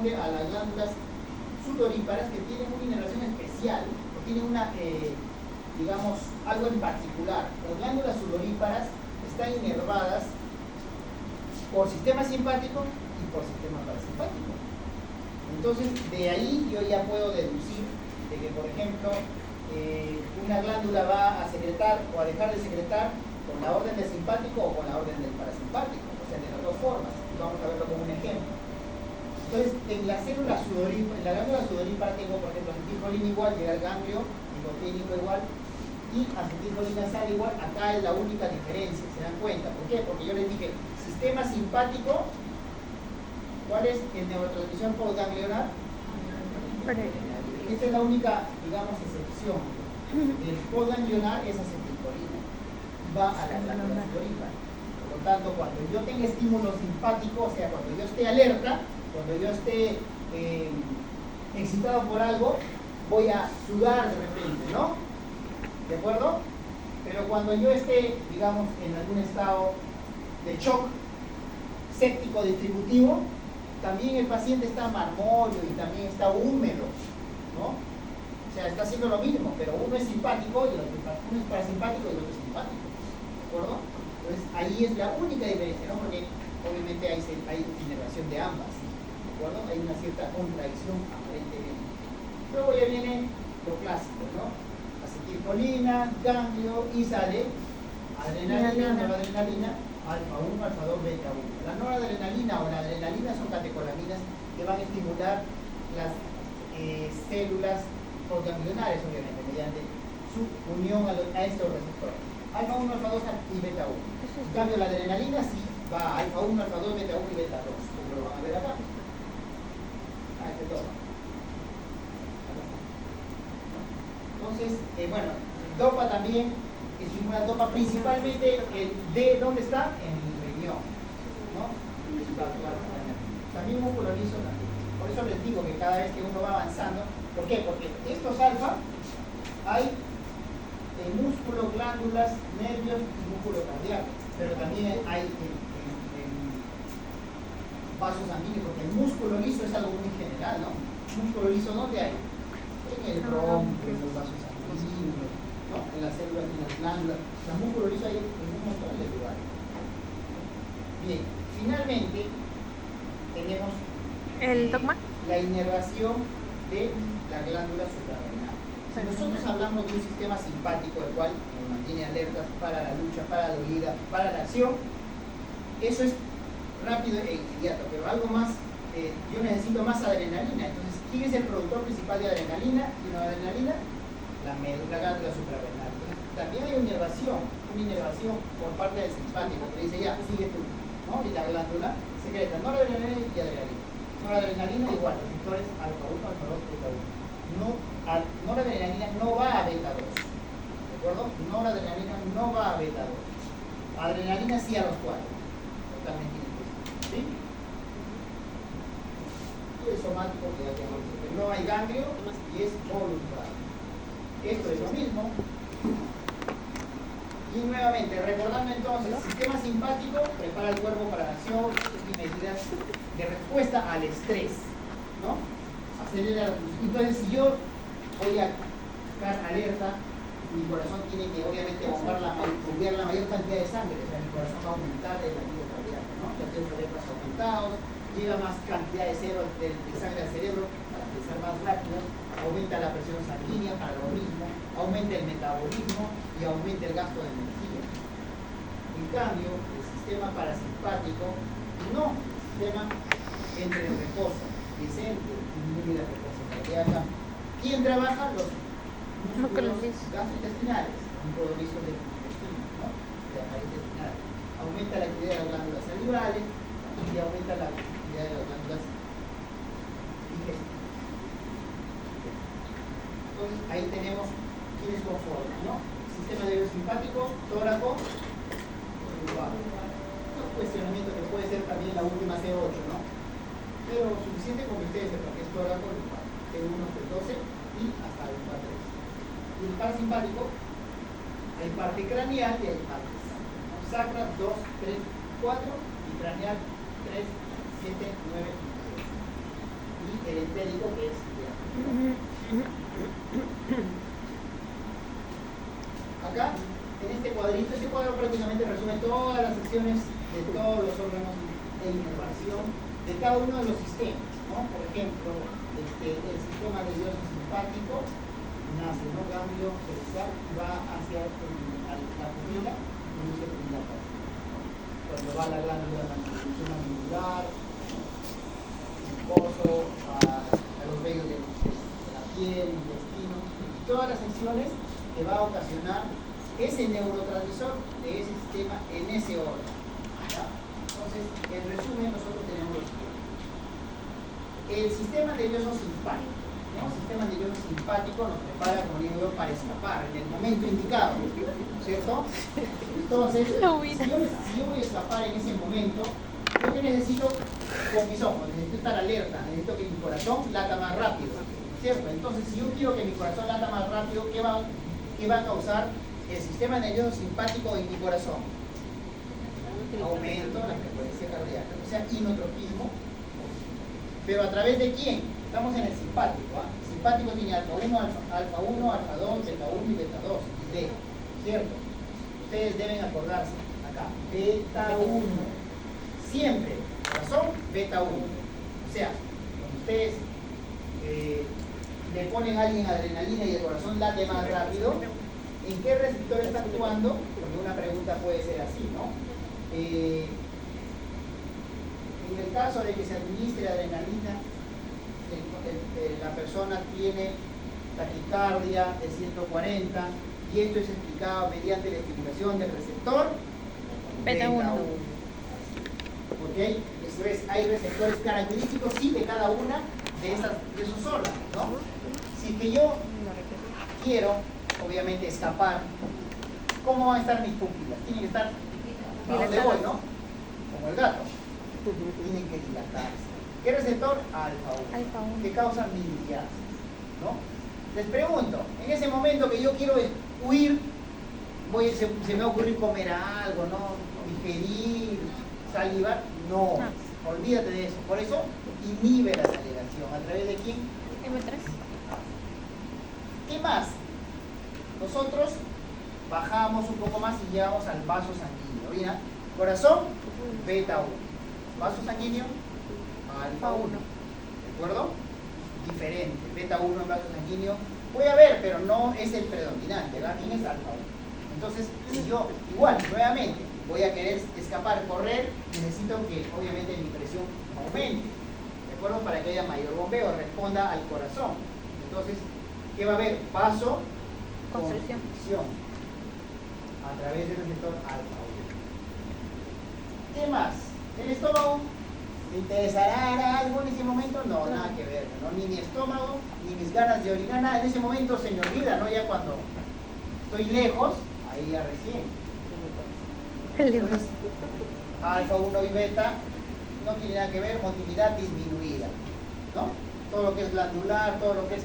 corresponde a las glándulas sudoríparas, que tienen una inervación especial, o tienen una, digamos, algo en particular. Las glándulas sudoríparas están inervadas por sistema simpático y por sistema parasimpático. Entonces, de ahí yo ya puedo deducir de que, por ejemplo, una glándula va a secretar o a dejar de secretar con la orden del simpático o con la orden del parasimpático, o sea, de las dos formas. Vamos a verlo como un ejemplo. Entonces, en la célula sudorípara, en la glándula sudorípara tengo, por ejemplo, acetilcolina igual, llega al ganglio, nicotínico igual, y acetilcolina sal igual. Acá es la única diferencia, ¿se dan cuenta? ¿Por qué? Porque yo les dije, sistema simpático, ¿cuál es el neurotransmisión postganglionar? Esta es la única, digamos, excepción. El postganglionar es acetilcolina, va a la glándula sudorípara. Por lo tanto, cuando yo tenga estímulo simpático, o sea, cuando yo esté alerta, cuando yo esté excitado por algo, voy a sudar de repente, ¿no? ¿De acuerdo? Pero cuando yo esté, digamos, en algún estado de shock séptico distributivo, también el paciente está marmólico y también está húmedo, ¿no? O sea, está haciendo lo mismo, pero uno es simpático y el otro, uno es parasimpático y el otro es simpático, ¿de acuerdo? Entonces ahí es la única diferencia, ¿no? Porque obviamente hay inervación de ambas, ¿de acuerdo? Hay una cierta contradicción aparentemente. Luego ya viene lo clásico, ¿no? Acetilcolina, ganglio y sale adrenalina, noradrenalina, alfa 1, alfa 2, beta 1. La noradrenalina o la adrenalina son catecolaminas que van a estimular las células postganglionares, obviamente, mediante su unión a estos receptores. Alfa 1, alfa 2 y beta 1. En cambio, la adrenalina sí va a alfa 1, alfa 2, beta 1 y beta 2, como lo van a ver acá. Este toma. Entonces, bueno, dopa también. Estimula dopa principalmente de ¿dónde está? En el riñón, ¿no? También músculo liso. Por eso les digo que cada vez que uno va avanzando, ¿por qué? Porque estos alfa hay en músculo, glándulas, nervios y músculo cardíaco, pero también hay en vasos sanguíneos, porque el músculo liso es algo muy general, ¿no? Músculo liso, ¿dónde hay? En el bronquio, en los vasos sanguíneos, ¿no? En las células, en las glándulas. El músculo liso hay en un montón de lugares. Bien, finalmente tenemos ¿el dogma? La inervación de la glándula suprarrenal. Si nosotros hablamos de un sistema simpático, el cual nos mantiene alertas para la lucha, para la huida, para la acción, eso es rápido e inmediato, pero algo más, yo necesito más adrenalina. Entonces, ¿quién es el productor principal de adrenalina y no adrenalina? La glándula suprarrenal. Entonces, también hay una inervación por parte del simpático que dice, ya, sigue tú, ¿no? Y la glándula secreta noradrenalina y adrenalina. Noradrenalina igual, receptores alfa 1, alfa 2, beta 1. Noradrenalina no va a beta 2, ¿de acuerdo? Noradrenalina no va a beta 2. Adrenalina sí a los 4, totalmente indistinto, ¿sí? Y el somático que ya tenemos, no hay ganglio y es voluntario. Esto es lo mismo. Y nuevamente, recordando entonces, sistema simpático prepara el cuerpo para la acción y medidas de respuesta al estrés, ¿no? Acelera. Entonces, si yo voy a estar alerta, mi corazón tiene que obviamente bombear la mayor cantidad de sangre, o sea, mi corazón va a aumentar el latido cardíaco, ¿no? Los cerebros aumentados, llega más cantidad de sangre al cerebro para pensar más rápido, aumenta la presión sanguínea para lo mismo, aumenta el metabolismo y aumenta el gasto de energía. En cambio, el sistema parasimpático no, sistema entre el reposo, que es entre disminuye la frecuencia cardíaca. ¿Quién trabaja? Los músculos gastrointestinales, un liso del intestino, ¿no? De la pared intestinal. Aumenta la actividad de las glándulas salivales y aumenta la actividad de las glándulas digestivas. Entonces, ahí tenemos quiénes conforman, ¿no? Sistema nervioso simpático, tóraco, lumbar. Un cuestionamiento que puede ser también la última C8, ¿no? Pero suficiente con que ustedes sepan que es tóraco, lumbar, T1, T12 y hasta el lumbar 3. Y el parasimpático, hay parte craneal y hay parte sacra, 2, 3, 4 y craneal 3, 7, 9 y 10. periférico que es acá, en este cuadrito. Este cuadro prácticamente resume todas las secciones de todos los órganos de inervación de cada uno de los sistemas, ¿no? Por ejemplo, el sistema nervioso simpático nace, ¿no? Ganglio cerebral y va hacia la pupila, produce dilatación. Cuando va la glándula mandibular, mucoso, a los vellos de la piel, intestino, y todas las secciones que va a ocasionar ese neurotransmisor de ese sistema en ese órgano, ¿ya? Entonces, en resumen, nosotros tenemos lo siguiente. El sistema nervioso simpático, ¿no? El sistema nervioso simpático nos prepara, como digo yo, para escapar en el momento indicado, ¿cierto? Entonces, si yo voy a escapar en ese momento, yo que necesito con mis ojos, necesito estar alerta, necesito que mi corazón lata más rápido, ¿cierto? Entonces, si yo quiero que mi corazón lata más rápido, ¿qué va a causar el sistema nervioso simpático en mi corazón? Aumento de la frecuencia cardíaca, o sea, inotropismo. ¿Pero a través de quién? Estamos en el simpático, ¿ah? El simpático tiene alfa 1, alfa 2, beta 1 y beta 2, y D, ¿cierto? Ustedes deben acordarse, acá, beta 1, siempre, corazón, beta 1. O sea, cuando ustedes le ponen a alguien adrenalina y el corazón late más rápido, ¿en qué receptor está actuando? Porque una pregunta puede ser así, ¿no? En el caso de que se administre adrenalina, la persona tiene taquicardia de 140 y esto es explicado mediante la estimulación del receptor beta 1. ¿Ok? Eso es, hay receptores característicos, sí, de cada una de esos órganos, ¿no? Si que yo quiero, obviamente, escapar, ¿cómo van a estar mis pupilas? Tienen que estar a donde voy, ¿no? Como el gato. Tienen que dilatarse. ¿Qué receptor? Alfa 1. Que causa miliasis, ¿no? Les pregunto, en ese momento que yo quiero huir, se me va a ocurrir comer algo, ¿no? Digerir, salivar. No, olvídate de eso. Por eso, inhibe la salivación. ¿A través de quién? M3. ¿Qué más? Nosotros bajamos un poco más y llegamos al vaso sanguíneo. Mira, corazón, beta 1. Vaso sanguíneo, alfa 1. ¿De acuerdo? Diferente. Beta 1 en vaso sanguíneo puede haber, pero no es el predominante, ¿verdad? ¿Quién es alfa 1? Entonces, si yo, igual, nuevamente, voy a querer escapar, correr, necesito que, obviamente, mi presión aumente. ¿De acuerdo? Para que haya mayor bombeo, responda al corazón. Entonces, ¿qué va a haber? Vaso, constricción. A través del receptor alfa 1. ¿Qué más? ¿El estómago? ¿Me interesará algo en ese momento? No, nada que ver, ¿no? Ni mi estómago, ni mis ganas de orinar, nada. En ese momento se me olvida, ¿no? Ya cuando estoy lejos, ahí ya recién. Entonces, alfa 1 y beta no tiene nada que ver, motilidad disminuida, ¿no? Todo lo que es glandular, todo lo que es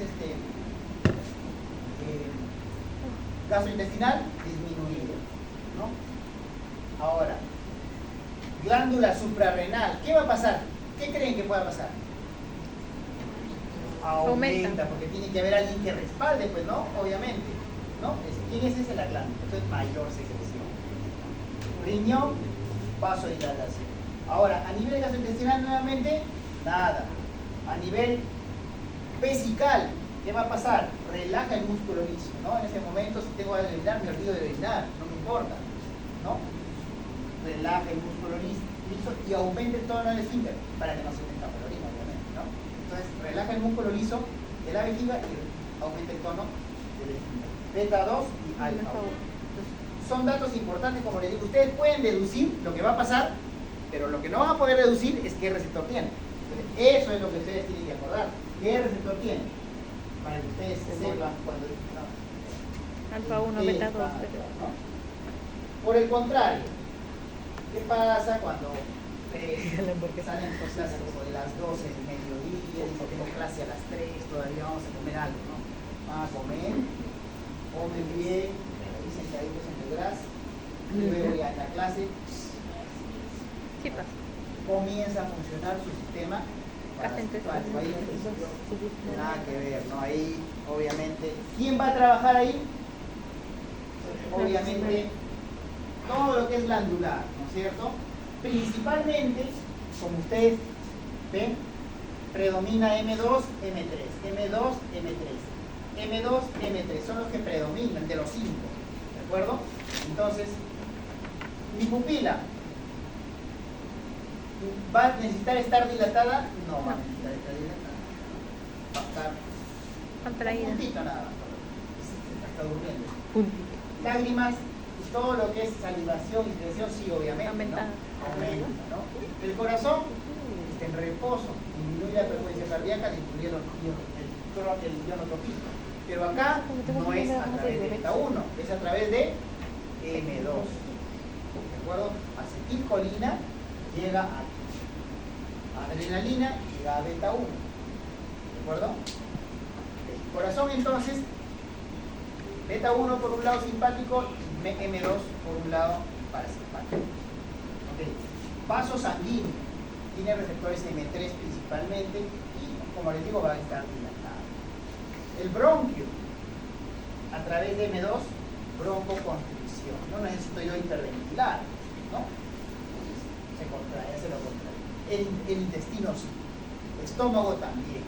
gastrointestinal, disminuido, ¿no? Ahora, glándula suprarrenal, ¿qué va a pasar? ¿Qué creen que pueda pasar? Aumenta, porque tiene que haber alguien que respalde, pues, ¿no? Obviamente, ¿no? ¿Quién es ese? La glándula. Entonces, mayor secreción. Riñón, vasodilatación. Ahora, a nivel gastrointestinal, nuevamente, nada. A nivel vesical, ¿qué va a pasar? Relaja el músculo liso, ¿no? En ese momento, si tengo que orinar, me olvido de orinar, no me importa, ¿no? Relaja el músculo liso y aumenta el tono del esfínter para que no se meta por la orina, obviamente, ¿no? Entonces, relaja el músculo liso de la vejiga y aumenta el tono del esfínter. Beta 2 y alfa 1. Entonces, son datos importantes, como les digo, ustedes pueden deducir lo que va a pasar, pero lo que no van a poder deducir es qué receptor tiene. Entonces, eso es lo que ustedes tienen que acordar. ¿Qué receptor tiene? Para que ustedes sepan cuando... No. Alfa 1, beta 2. ¿No? Por el contrario, ¿qué pasa cuando salen clases como de las 12 del mediodía, dicen tengo clase a las 3, todavía vamos a comer algo, ¿no? Van a comer, comen bien, dicen que ahí en el gras, y luego ya en la clase Sí pasa. comienza a funcionar su sistema parasimpático. Ahí nada que ver, ¿no? Ahí, obviamente, ¿quién va a trabajar ahí? Obviamente, todo lo que es glandular, ¿no es cierto? Principalmente, como ustedes ven, predomina M2, M3, M2, M3, M2, M3, son los que predominan de los 5, ¿de acuerdo? Entonces, mi pupila ¿va a necesitar estar dilatada? No va a necesitar estar dilatada. Va a estar Contraída. puntito nada más. Está durmiendo. Lágrimas, todo lo que es salivación y secreción, sí, obviamente, Aumentada. ¿no? Aumenta, ¿no? El corazón está en reposo, disminuye la frecuencia cardíaca, disminuye el ionotropismo. Pero acá no es a través de beta 1, es a través de M2. ¿De acuerdo? Acetilcolina llega a adrenalina, llega a beta 1. ¿De acuerdo? El corazón entonces, beta 1 por un lado simpático y M2 por un lado parasimpático. Okay. Vaso sanguíneo, tiene receptores M3 principalmente y, como les digo, va a estar dilatado. El bronquio, a través de M2, broncoconstricción. No necesito yo hiperventilar, ¿no? Se contrae, se lo contrae. El intestino sí. Estómago también.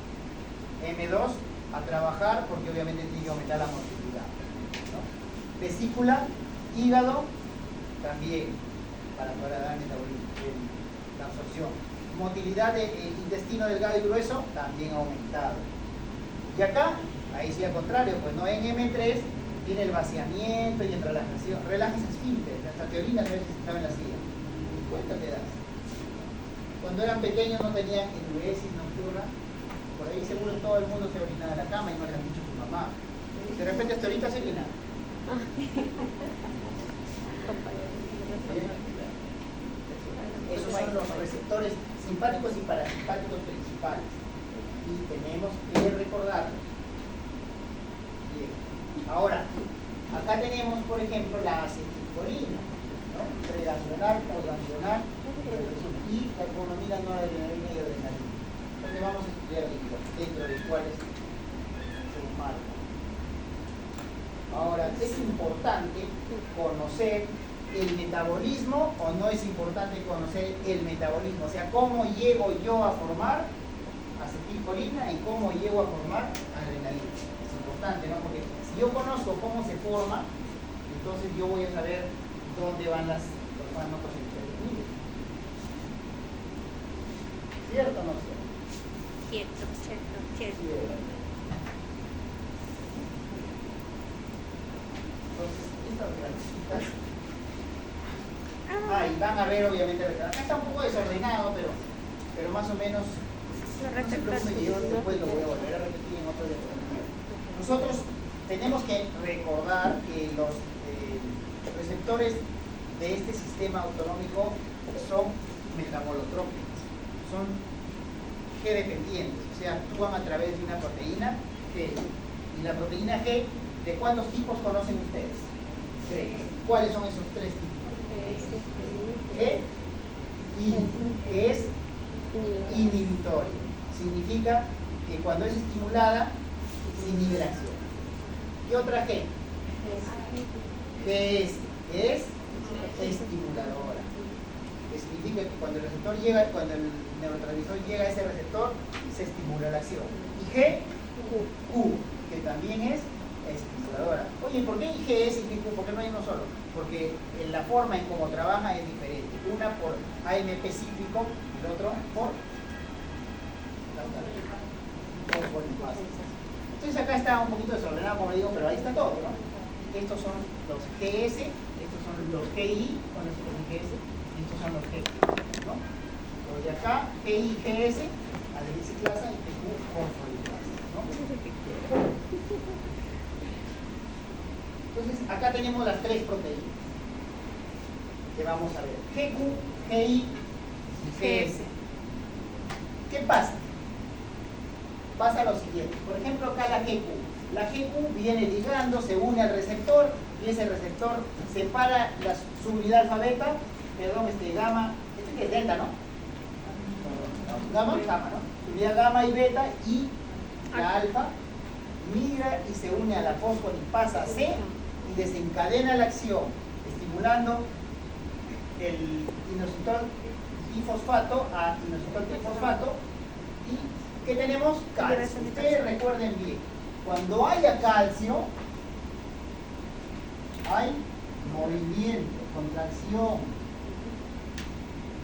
M2 a trabajar porque obviamente tiene que aumentar la motilidad, ¿no? Vesícula, hígado, también para dar la absorción. Motilidad del intestino delgado y grueso, también aumentado. Y acá, ahí sí al contrario, pues no en M3 tiene el vaciamiento y el relajación. Relajes esfínteres, hasta te orinas a veces estaba en la silla. Cuenta te das. Cuando eran pequeños no tenían enuresis nocturna. Por ahí seguro todo el mundo se orinaba en la cama y no le han dicho a su mamá. De repente hasta ahorita se orina. Esos son los receptores simpáticos y parasimpáticos principales. Y tenemos que recordarlos. Bien. Ahora, acá tenemos, por ejemplo, la acetilcolina, ¿no? Preganglionar, postganglionar, y la economía noradrenalina y adrenalina. Entonces vamos a estudiar dentro de cuáles se marcan. Ahora, ¿es importante conocer el metabolismo o no es importante conocer el metabolismo? O sea, ¿cómo llego yo a formar acetilcolina y cómo llego a formar adrenalina? Es importante, ¿no? Porque si yo conozco cómo se forma, entonces yo voy a saber dónde van los fármacos intervenidos. ¿Cierto o no cierto? Cierto. Entonces, estas gráficas. Y van a ver obviamente, acá está un poco desordenado, pero más o menos, no se preocupen que yo después lo voy a volver a repetir en otro diapositiva. Nosotros tenemos que recordar que los receptores de este sistema autonómico son metabolotrópicos, son G dependientes, o sea, actúan a través de una proteína G. Y la proteína G, ¿de cuántos tipos conocen ustedes? 3. ¿Cuáles son esos 3 tipos? G, I, que es inhibitorio. Significa que cuando es estimulada, se inhibe la acción. ¿Qué otra G? GS, que es estimuladora. Que significa que cuando el receptor llega, cuando el neurotransmisor llega a ese receptor, se estimula la acción. Y G, Q, que también es estimuladora. Oye, ¿por qué IGS y GQ? ¿Por qué no hay uno solo? Porque la forma en cómo trabaja es diferente. Una por AMP cíclico y el otro por fosfolipasas. Entonces acá está un poquito desordenado, como digo, pero ahí está todo, ¿no? Estos son los GS, estos son los GI, con estos los GS, y estos son los GI, ¿no? Los de acá, GI, GS, adenosiclasa y GQ, fosfolipasa, ¿no? Entonces, acá tenemos las 3 proteínas que vamos a ver. GQ, GI y GS. ¿Qué pasa? Pasa lo siguiente. Por ejemplo, acá la GQ. La GQ viene ligando, se une al receptor y ese receptor separa la subunidad alfabeta, perdón, gamma, este que es delta, ¿no? Gamma, ¿no? la gamma y beta, y la alfa migra y se une a la fosfolipasa C y desencadena la acción, estimulando el inositol difosfato a inositol trifosfato. ¿Y qué tenemos? Calcio. Ustedes recuerden bien, cuando haya calcio, hay movimiento, contracción,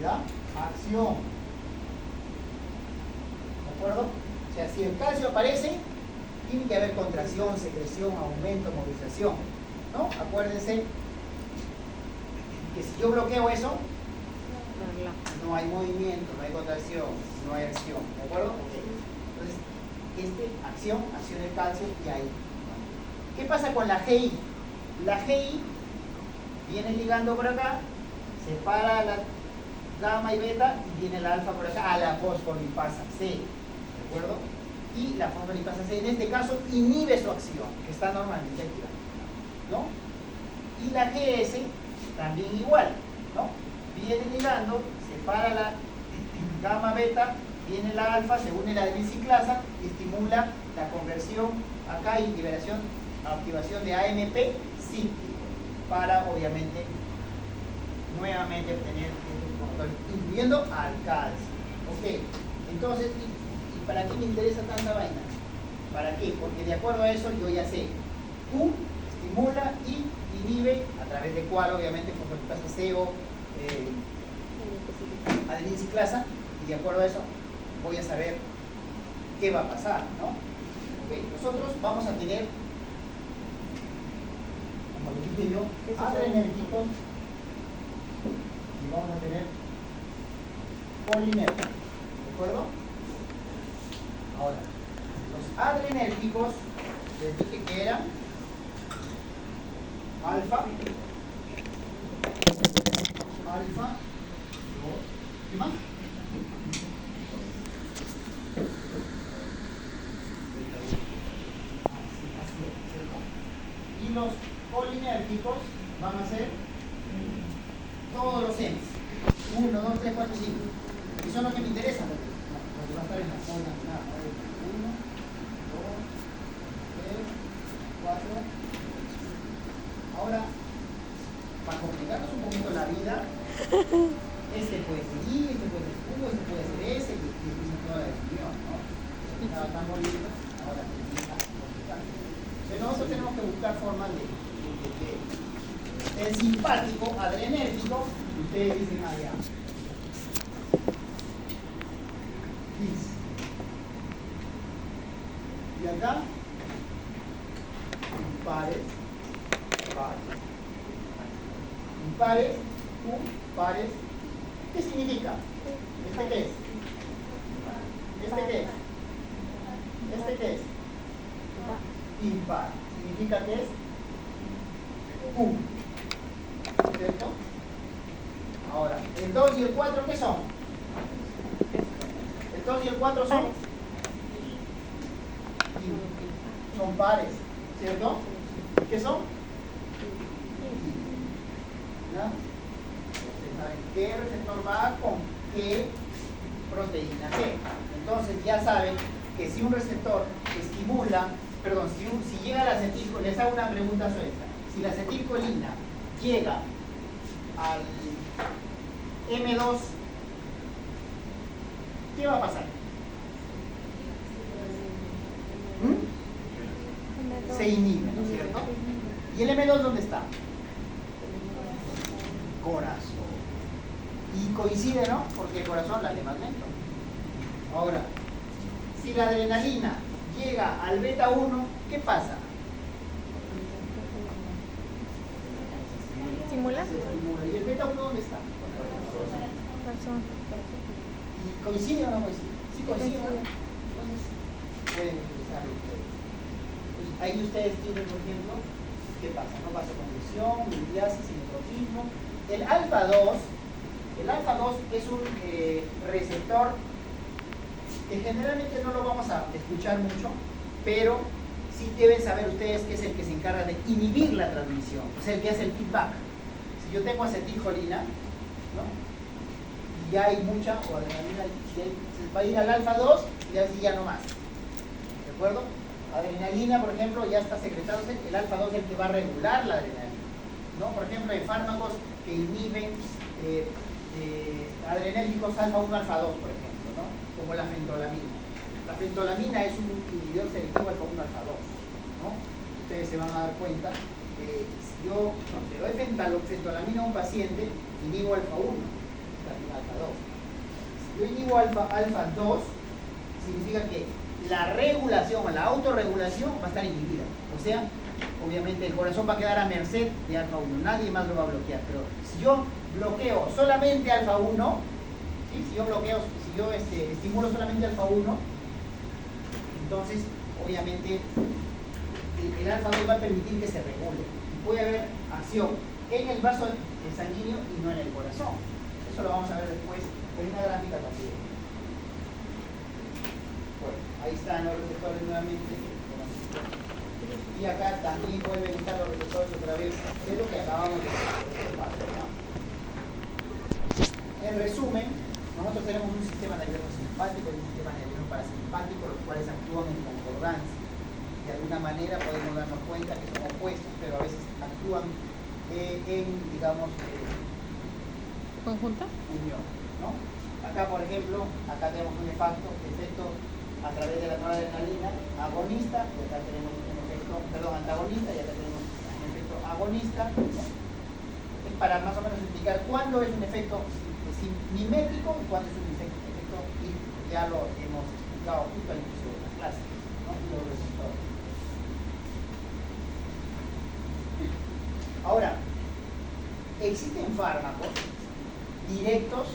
¿ya? Acción. ¿De acuerdo? O sea, si el calcio aparece, tiene que haber contracción, secreción, aumento, movilización, ¿no? Acuérdense que si yo bloqueo eso, no hay movimiento, no hay contracción, no hay acción, ¿de acuerdo? Okay. Entonces, acción del calcio y ahí. ¿Qué pasa con la GI? La GI viene ligando por acá, separa la gamma y beta y viene la alfa por acá a la fosfolipasa C, ¿de acuerdo? Y la fosfolipasa C en este caso inhibe su acción, que está normalmente activa, ¿no? Y la GS también igual, ¿no? Viene ligando, separa la gamma beta, viene la alfa, se une la adenosiclasa y estimula la conversión acá y liberación, activación de AMP cíclico para obviamente nuevamente obtener este control, incluyendo al calcio. Ok, entonces, ¿y para qué me interesa tanta vaina? ¿Para qué? Porque de acuerdo a eso yo ya sé, Q estimula y inhibe, a través de cual obviamente fosfolipasa C o adenosiclasa, y de acuerdo a eso voy a saber qué va a pasar, ¿no? Okay. Nosotros vamos a tener, como lo dije yo, adrenérgicos y vamos a tener polinérgicos, ¿de acuerdo? Ahora, los adrenérgicos les dije que eran alfa, ¿qué más? Y los polinérgicos van a ser todos los M's. 1, 2, 3, 4, 5. Y son los que me interesan, lo que va a estar en la zona. 1, 2, 3, 4. Ahora, para complicarnos un poquito la vida, este puede ser I, este puede ser Q, este puede ser S, y empieza toda la definición, ¿no? Estaba tan bonito, ahora empieza a complicar. Pero nosotros tenemos que buscar formas de el simpático, adrenérgico, y ustedes dicen allá. Y acá, impares, impares, pares. ¿Qué significa? ¿Este qué es? ¿Este qué es? ¿Este qué es? Impar. Significa que es Q. ¿Cierto? Ahora, el 2 y el 4, ¿qué son? El 2 y el 4 son pares, ¿cierto? ¿Qué son? ¿Ya? Ustedes saben qué receptor va con qué proteína G. Entonces ya saben que si un receptor estimula, perdón, si llega a la acetilcolina, les hago una pregunta sobre esta. Si la acetilcolina llega al M2, ¿qué va a pasar? Se inhibe, ¿no es cierto? ¿Y el M2 dónde está? Corazón. Y coincide, ¿no? Porque el corazón late más lento. Ahora, si la adrenalina llega al beta 1, ¿qué pasa? ¿Estimula? ¿Y el beta 1 dónde está? ¿Y coincide o no coincide? Sí coincide, ¿no? Entonces, pueden utilizar ustedes. Pues ahí ustedes tienen, por ejemplo, ¿qué pasa? No pasa condición, miliasis, sinetropismo. El alfa 2 es un receptor que generalmente no lo vamos a escuchar mucho, pero sí deben saber ustedes que es el que se encarga de inhibir la transmisión, es el que hace el feedback. Si yo tengo acetilcolina, ¿no? si ya hay mucha o adrenalina, si se va a ir al alfa 2 y así ya no más. ¿De acuerdo? Adrenalina, por ejemplo, ya está secretándose, el alfa 2 es el que va a regular la adrenalina, ¿no? Por ejemplo, hay fármacos que inhiben adrenérgicos alfa 1, alfa 2, por ejemplo, ¿no? Como la fentolamina. La fentolamina es un inhibidor selectivo alfa 1, alfa 2, ¿no? Ustedes se van a dar cuenta que si yo le doy fentolamina a un paciente, inhibo alfa 1, también alfa 2. Si yo inhibo alfa 2, significa que la regulación o la autorregulación va a estar inhibida. O sea, obviamente el corazón va a quedar a merced de alfa 1, nadie más lo va a bloquear. Pero si yo bloqueo solamente alfa 1, ¿sí? Si yo estimulo solamente alfa 1, entonces obviamente el alfa 2 va a permitir que se regule. Y puede haber acción en el vaso sanguíneo y no en el corazón. Eso lo vamos a ver después en una gráfica también. Bueno, ahí están los receptores nuevamente. Y acá también vuelven a estar los receptores otra vez de lo que acabamos de observar, ¿no? En resumen, nosotros tenemos un sistema nervioso simpático y un sistema nervioso parasimpático, los cuales actúan en concordancia. De alguna manera podemos darnos cuenta que son opuestos, pero a veces actúan digamos, ¿Conjunta? unión, ¿no? Acá, por ejemplo, acá tenemos un efecto a través de la noradrenalina agonista, y acá tenemos un efecto, antagonista, y acá tenemos un efecto agonista, ¿no? Es para más o menos explicar cuándo es un efecto mimético y cuándo es un efecto, y ya lo hemos explicado justo al inicio de las clases, ¿no? Los resultados. Ahora, existen fármacos directos,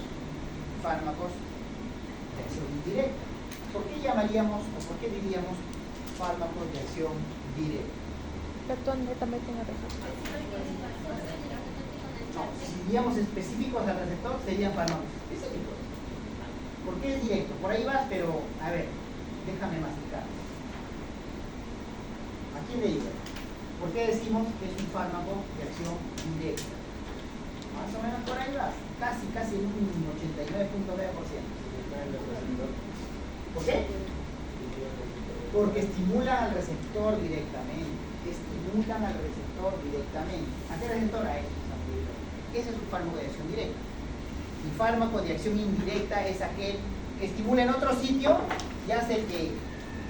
fármacos de acción indirecta. ¿Por qué llamaríamos o por qué diríamos fármacos de acción directa? También tiene receptor. No, si diríamos específicos al receptor, serían fármacos específicos. ¿Por qué es directo? Por ahí vas, pero a ver, déjame masticar. ¿A quién le digo? ¿Por qué decimos que es un fármaco de acción directa? Más o menos por ahí vas, casi en un 89.9%. ¿Por qué? Porque estimulan al receptor directamente. Estimulan al receptor directamente. ¿A qué receptor? A este. Ese es un fármaco de acción directa. Y fármaco de acción indirecta es aquel que estimula en otro sitio y hace que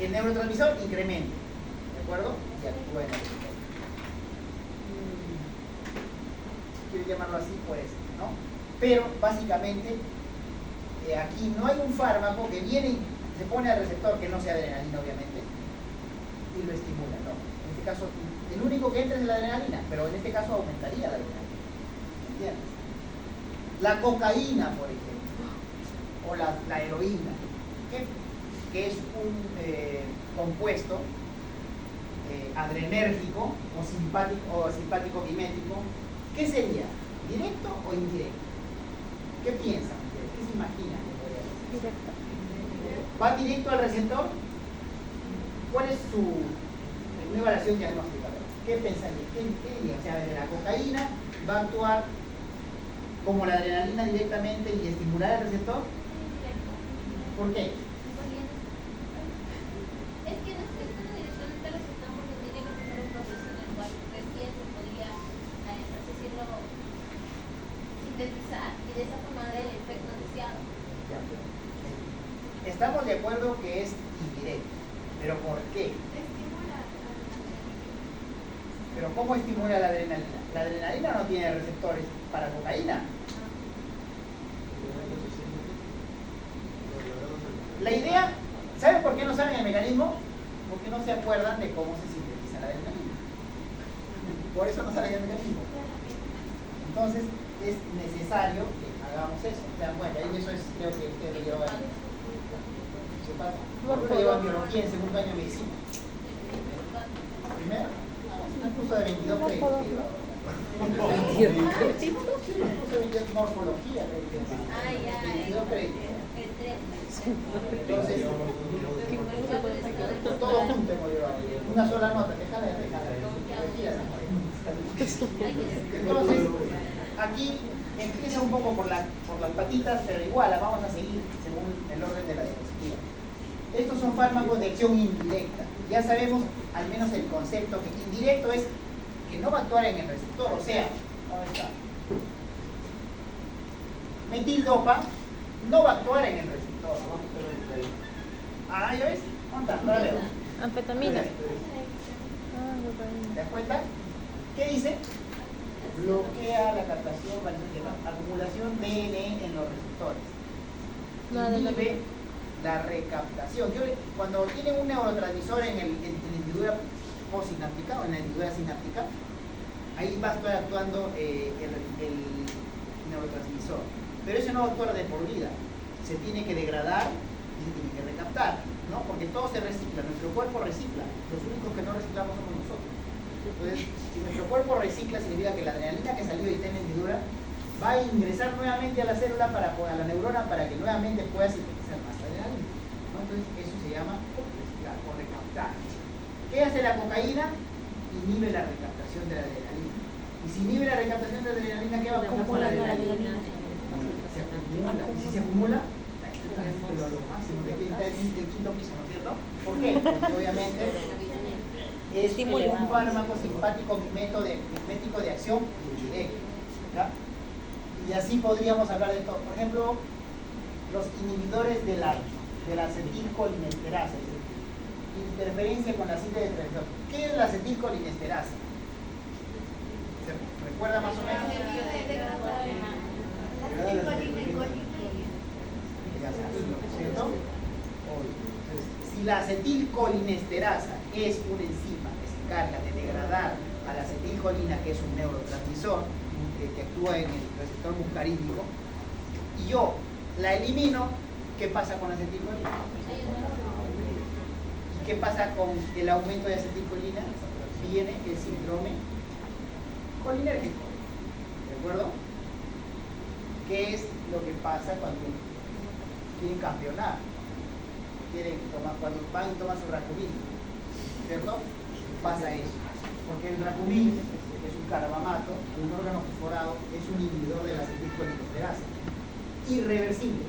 el neurotransmisor incremente. ¿De acuerdo? Y actúa en el receptor. Quiero llamarlo así, pues, ¿no? Pero básicamente aquí no hay un fármaco que viene y se pone al receptor, que no sea adrenalina obviamente, y lo estimula, ¿no? En este caso, el único que entra es la adrenalina, pero en este caso aumentaría la adrenalina. ¿Entiendes? La cocaína, por ejemplo, o la heroína, que es un compuesto adrenérgico o simpático mimético. ¿Qué sería? ¿Directo o indirecto? ¿Qué piensan ustedes? ¿Qué se imaginan que podría ser? Directo. ¿Va directo al receptor? ¿Cuál es su evaluación diagnóstica? ¿Qué pensarían? ¿Qué dirían? O sea, desde la cocaína va a actuar como la adrenalina directamente y estimular el receptor. ¿Por qué? Es que no está directamente al receptor porque tiene que pasar un proceso en el cual recién se podría, por así decirlo, sintetizar y de esa forma dar el efecto deseado. Estamos de acuerdo que es indirecto, pero ¿por qué? ¿Pero cómo estimula la adrenalina? La adrenalina no tiene receptores para cocaína. La idea, ¿saben por qué no saben el mecanismo? Porque no se acuerdan de cómo se sintetiza la adrenalina. Por eso no saben el mecanismo. Entonces, es necesario que hagamos eso. Se dan cuenta, y eso es, creo que ustedes lo llevan. ¿Por qué lo llevan biología en segundo año de medicina? Primero, un curso de 22 créditos. Morfología, 22 créditos. Entonces, todo junto hemos llevado. Una sola nota, déjala. Entonces, aquí Empieza un poco por las patitas, pero igual la vamos a seguir según el orden de la diapositiva. Estos son fármacos de acción indirecta. Ya sabemos al menos el concepto, que indirecto es que no va a actuar en el receptor, o sea, ¿dónde está? Metildopa no va a actuar en el receptor. Ah, ¿ya ves? ¿Dónde está? Ahora leo. Anfetaminas. ¿Te das cuenta? ¿Qué dice? Bloquea la captación, acumulación de DN en los receptores. Inhibe la recaptación. Cuando tienen un neurotransmisor en la hendidura postsináptica o en la hendidura sináptica, ahí va a estar actuando el neurotransmisor. Pero eso no va a actuar de por vida. Se tiene que degradar y se tiene que recaptar, ¿no? Porque todo se recicla, nuestro cuerpo recicla. Los únicos que no reciclamos somos nosotros. Entonces, si nuestro cuerpo recicla, significa que la adrenalina que salió y está en la hendidura va a ingresar nuevamente a la célula, a la neurona, para que nuevamente pueda sintetizar más adrenalina, ¿no? Entonces, eso se llama reciclar o recaptar. ¿Qué hace la cocaína? Inhibe la recaptación de la adrenalina. Y si inhibe la recaptación de la adrenalina, ¿qué va a pasar con la adrenalina? Se acumula. Y si se acumula, pero lo máximo de aquí está el quinto piso, ¿no es cierto? ¿Por qué? Porque obviamente es un fármaco simpático mimético de acción indirecta, ¿ya? Y así podríamos hablar de todo. Por ejemplo, los inhibidores de la acetilcolinesterasa. Interferencia con la síntesis de transmisor. ¿Qué es la acetilcolinesterasa? ¿Se recuerda más o menos? ¿Cierto? Si la acetilcolinesterasa es una enzima que se encarga de degradar a la acetilcolina, que es un neurotransmisor que actúa en el receptor muscarínico, y yo la elimino, ¿qué pasa con la acetilcolina? ¿Y qué pasa con el aumento de acetilcolina? Viene el síndrome colinérgico, ¿de acuerdo? ¿Qué es lo que pasa cuando quieren campeonar? Cuando van y toman su racumín, ¿cierto? Pasa eso. Porque el racumín es un carbamato, un órgano fosforado, es un inhibidor de la acetilcolinesterasa. Irreversible.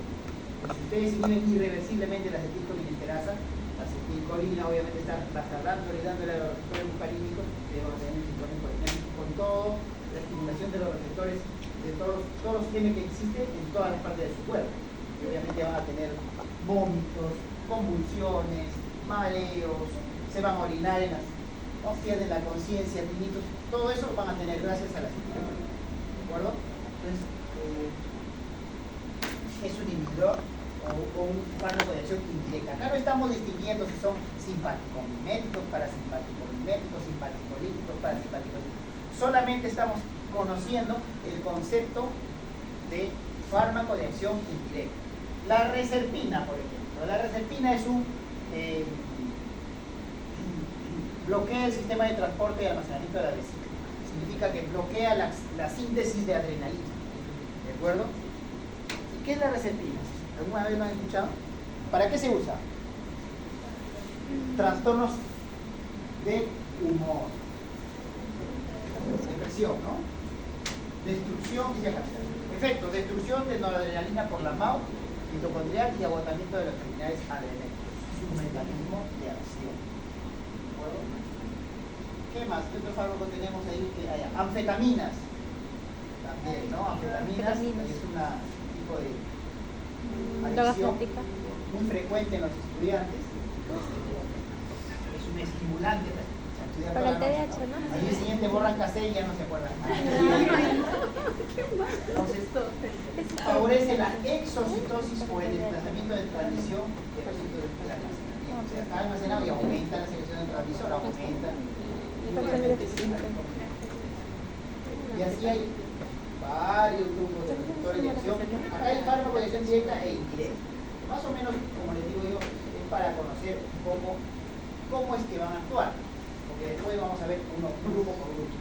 Pues si ustedes inhiben irreversiblemente la acetilcolinesterasa, la acetilcolina obviamente va a estar dando a los receptores muscarínicos, con toda la estimulación de los receptores, de todos los genes que existen en todas las partes de su cuerpo. Y obviamente van a tener vómitos, convulsiones, mareos, se van a orinar no pierden la conciencia, tinitos, todo eso van a tener gracias a la acetilcolina. ¿De acuerdo? Entonces, es un inhibidor o un fármaco de acción indirecta. Acá no estamos distinguiendo si son simpático-miméticos, parasimpático-miméticos, simpático-líticos, parasimpático-líticos. Solamente estamos conociendo el concepto de fármaco de acción indirecta. La reserpina, por ejemplo. La reserpina es un bloquea el sistema de transporte y almacenamiento de la vesícula. Significa que bloquea la síntesis de adrenalina. ¿De acuerdo? ¿Y qué es la reserpina? ¿Alguna vez lo han escuchado? ¿Para qué se usa? Trastornos de humor. Depresión, ¿no? Destrucción, dice acá. Efecto, destrucción de noradrenalina por la MAO, mitocondrial y agotamiento de las terminales adrenérgicas. Es un mecanismo de acción. ¿De acuerdo? ¿Qué más? ¿Qué otro fármaco tenemos ahí? Anfetaminas. También, ¿no? Anfetaminas es un tipo de adicción muy frecuente en los estudiantes. Es un estimulante. Para el TDAH, ¿no? Al día siguiente borran cassette y ya no se acuerdan. Entonces, favorece la exocitosis o el desplazamiento de transmisión de los sitios de almacenamiento. O sea, está almacenado y aumenta la secreción del transmisor, aumenta. Y así hay varios grupos de receptores de acción. Acá hay fármaco de acción directa e indirecta. Más o menos, como les digo yo, es para conocer un poco cómo es que van a actuar. Porque después vamos a ver grupo por grupo.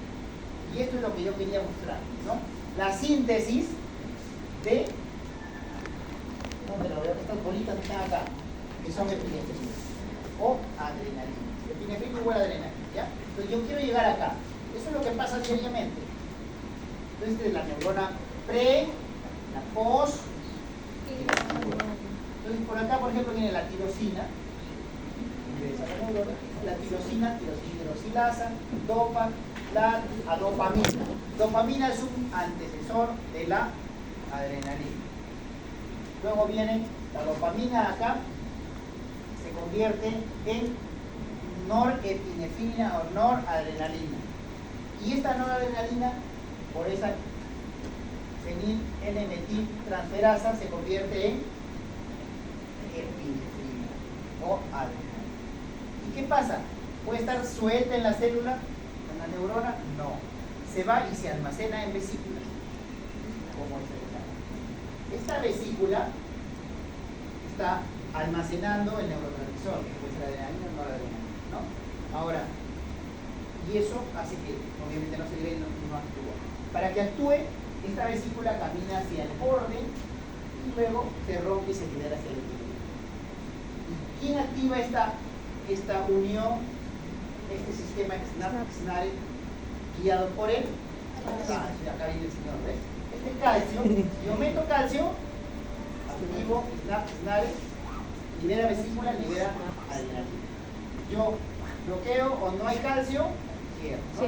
Y esto es lo que yo quería mostrar, ¿no? La síntesis de... ¿Dónde lo veo? Estas bolitas que están acá, que son epinefrina o adrenalina. Epinefrina igual a adrenalina, ¿ya? Entonces yo quiero llegar acá. Eso es lo que pasa diariamente. Entonces la neurona pre, la pos y la neuronas. Entonces, por acá, por ejemplo, viene la tirosina. Ingresa la neurona. La tirosina, hidroxilasa, dopa, la dopamina. Dopamina es un antecesor de la adrenalina. Luego viene la dopamina acá, se convierte en norepinefrina o noradrenalina. Y esta noradrenalina, por esa fenil-N-metiltransferasa, se convierte en epinefrina o adrenalina. ¿Y qué pasa? ¿Puede estar suelta en la célula, en la neurona? No. Se va y se almacena en vesículas, como esta vesícula está almacenando el neurotransmisor, que puede ser adrenalina o noradrenalina, ¿no? Ahora, y eso hace que obviamente no se libere y no actúa. Para que actúe, esta vesícula camina hacia el borde y luego se rompe y se libera hacia el interior. ¿Y quién activa esta unión, este sistema SNAP guiado por él? Acá viene el señor, ¿ves? Este calcio, si yo meto calcio, activo SNAP, libera vesícula, libera adrenalina. Yo bloqueo o no hay calcio, cierro, ¿no?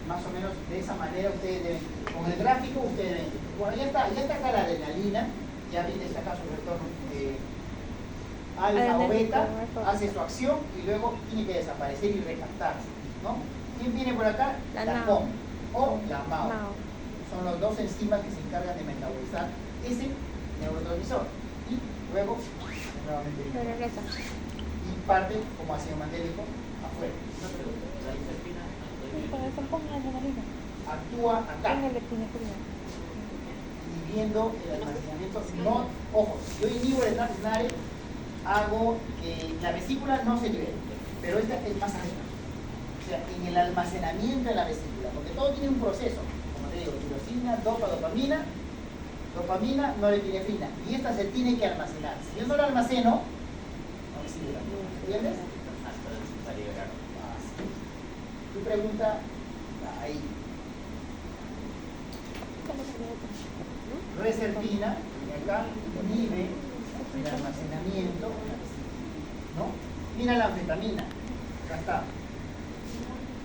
Más o menos de esa manera ustedes deben, con el gráfico ustedes deben. Bueno, ya está acá la adrenalina, ya viene acá su retorno alfa o beta, hace su acción y luego tiene que desaparecer y recaptarse, ¿no? ¿Quién viene por acá? La COM o la MAO. Son los dos enzimas que se encargan de metabolizar ese neurotransmisor y luego nuevamente y parte como ácido mandélico afuera. Actúa acá inhibiendo el almacenamiento. No, ojo, si yo inhibo el SNAP, hago que la vesícula no se libere, pero esta es más arriba, o sea, en el almacenamiento de la vesícula, porque todo tiene un proceso, como te digo, tirosina, dopamina, norepinefrina, y esta se tiene que almacenar. Si yo no la almaceno, no se libera. ¿Entiendes? Tu pregunta, ahí. Reserpina, y acá inhibe el almacenamiento, ¿no? Mira la anfetamina, acá está.